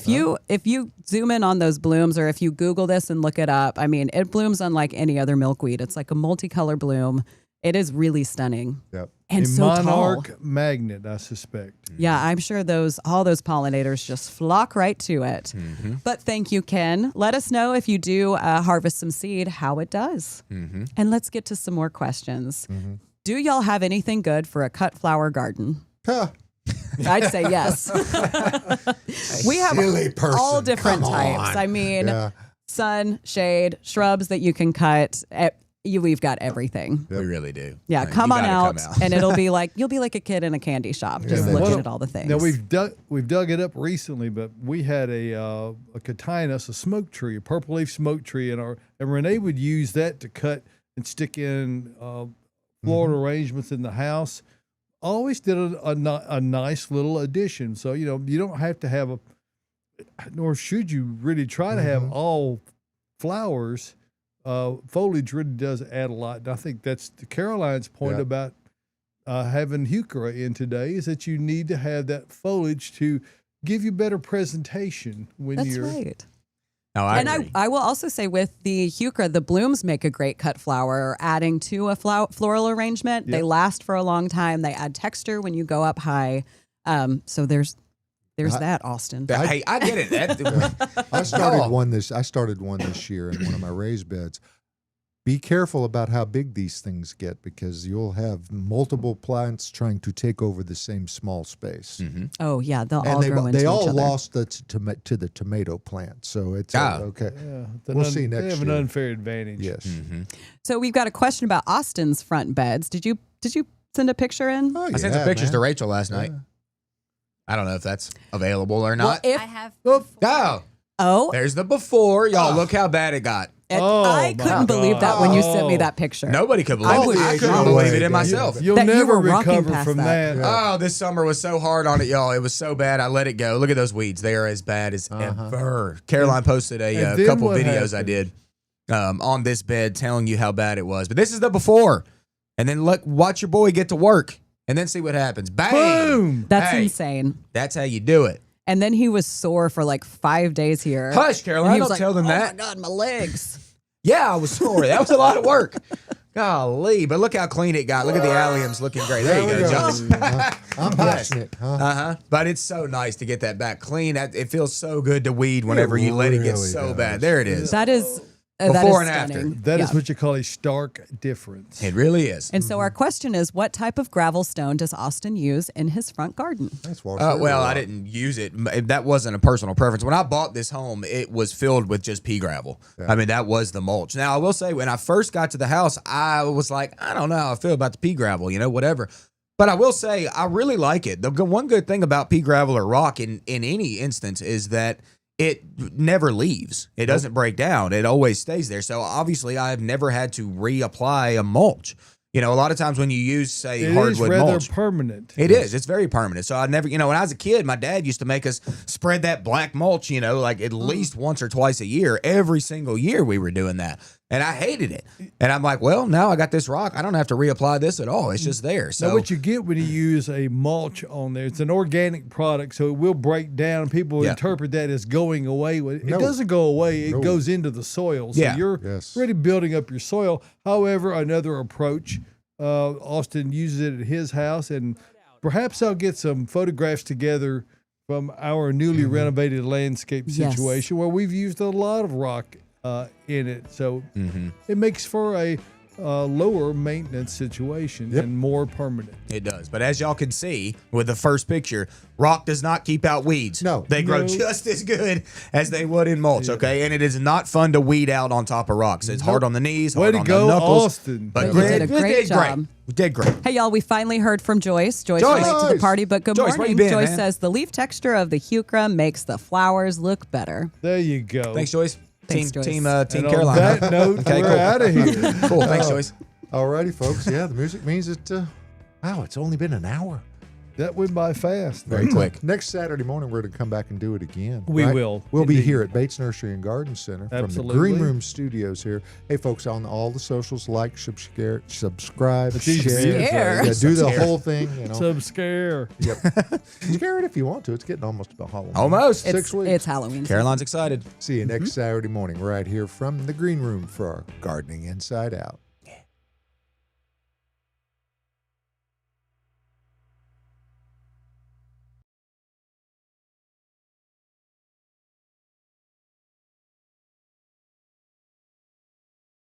if you zoom in on those blooms, or if you Google this and look it up, I mean, it blooms unlike any other milkweed. It's like a multicolor bloom. It is really stunning. Yep. And a so monarch tall. magnet, I suspect. Yeah, I'm sure all those pollinators just flock right to it. But thank you, Ken. Let us know if you do harvest some seed, how it does. And let's get to some more questions. Do y'all have anything good for a cut flower garden? Huh. I'd say yes. We have Silly person. all different Come types. on. I mean, Yeah. sun, shade, shrubs that you can cut. We've got everything. We really do. Yeah, Like, come you on gotta out, come and it'll be like you'll be like a kid in a candy shop, just Yeah. looking Well, at all the things. Now we've dug it up recently, but we had a catinus, a smoke tree, a purple leaf smoke tree, and Renee would use that to cut and stick in floral arrangements in the house. Always did a nice little addition. So you don't have to have nor should you really try to have all flowers. Foliage really does add a lot. And I think that's Caroline's point about having heuchera in today, is that you need to have that foliage to give you better presentation when That's you're. right. No, I agree. I will also say with the heuchera, the blooms make a great cut flower. Adding to a floral arrangement, they last for a long time. They add texture when you go up high. So there's that, Austin. Hey, I get it. I started one this year in one of my raised beds. Be careful about how big these things get, because you'll have multiple plants trying to take over the same small space. Oh yeah, they'll all And grow into they each all other. lost to the tomato plant. So it's okay. Yeah, We'll see they next have an year. unfair advantage. Yes. So we've got a question about Austin's front beds. Did you send a picture in? Oh, I sent some pictures to Rachel last night. I don't know if that's available or not. If I have. Oh, there's the before. Y'all, look how bad it got. I couldn't believe that when you sent me that picture. Nobody could believe it. I couldn't no believe way, it in dude. myself. You'll That you never were rocking recover past from that. that. Oh, this summer was so hard on it, y'all. It was so bad. I let it go. Look at those weeds. They are as bad as ever. Caroline posted And a then couple what videos I happened? did on this bed telling you how bad it was. But this is the before. And then watch your boy get to work and then see what happens. Bang! Boom! That's Hey, insane. That's how you do it. And then he was sore for like 5 days here. Hush, And Caroline. he Don't was like, tell them oh that. my God, my legs. Yeah, I was sore. That was a lot of work. Golly. But look how clean it got. Look at the alliums looking great. There you go, Josh. I'm passionate. Huh? But it's so nice to get that back clean. It feels so good to weed whenever you let it get really so does. bad. There it is. That is Before that is and after. stunning. That is Yeah. what you call a stark difference. It really is. And so our question is, what type of gravel stone does Austin use in his front garden? That's Wall Well, Street. I didn't use it. That wasn't a personal preference. When I bought this home, it was filled with just pea gravel. I mean, that was the mulch. Now, I will say, when I first got to the house, I was like, I don't know how I feel about the pea gravel, whatever. But I will say, I really like it. The one good thing about pea gravel or rock in any instance is that it never leaves. It doesn't break down. It always stays there. So obviously, I've never had to reapply a mulch. A lot of times when you use, say, It is hardwood rather mulch, permanent. it is. It's very permanent. So I never, when I was a kid, my dad used to make us spread that black mulch, like at least once or twice a year. Every single year we were doing that. And I hated it. And I'm like, well, now I got this rock. I don't have to reapply this at all. It's just there. So Now, what you get when you use a mulch on there, it's an organic product, so it will break down. People interpret that as going away. It No. doesn't go away. It No. goes into the soil. So Yeah. you're Yes. really building up your soil. However, another approach, Austin uses it at his house, and perhaps I'll get some photographs together from our newly renovated landscape situation where we've used a lot of rock in it. So it makes for a lower maintenance situation and more permanent. It does. But as y'all can see with the first picture, rock does not keep out weeds. No. They grow just as good as they would in mulch, okay? And it is not fun to weed out on top of rocks. It's hard on the knees, Way hard to on go, the knuckles. Austin. But You did a great job. We did great. Hey, y'all, we finally heard from Joyce. Joyce Joyce! was late to the party, but good Joyce, where morning. you been, Joyce man? says the leaf texture of the heuchera makes the flowers look better. There you go. Thanks, Joyce. Thanks, team Joyce. Team And Carolina. on that note, Okay, we're cool. out of here. Cool. Thanks, Joyce. Alrighty, folks. Yeah, the music means that, wow, it's only been an hour. That went by fast. Very quick. Next Saturday morning, we're going to come back and do it again. We right? will, We'll be indeed. here at Bates Nursery and Garden Center from the Absolutely. Green Room Studios here. Hey, folks, on all the socials, like, subscribe, It's easy to share. say. Scare. Yeah, do the Scare. whole thing. You know, Some scare. scare it if you want to. It's getting almost about Halloween. Almost. 6 weeks. It's Halloween. Caroline's excited. See you next Saturday morning right here from the Green Room for our Gardening Inside Out.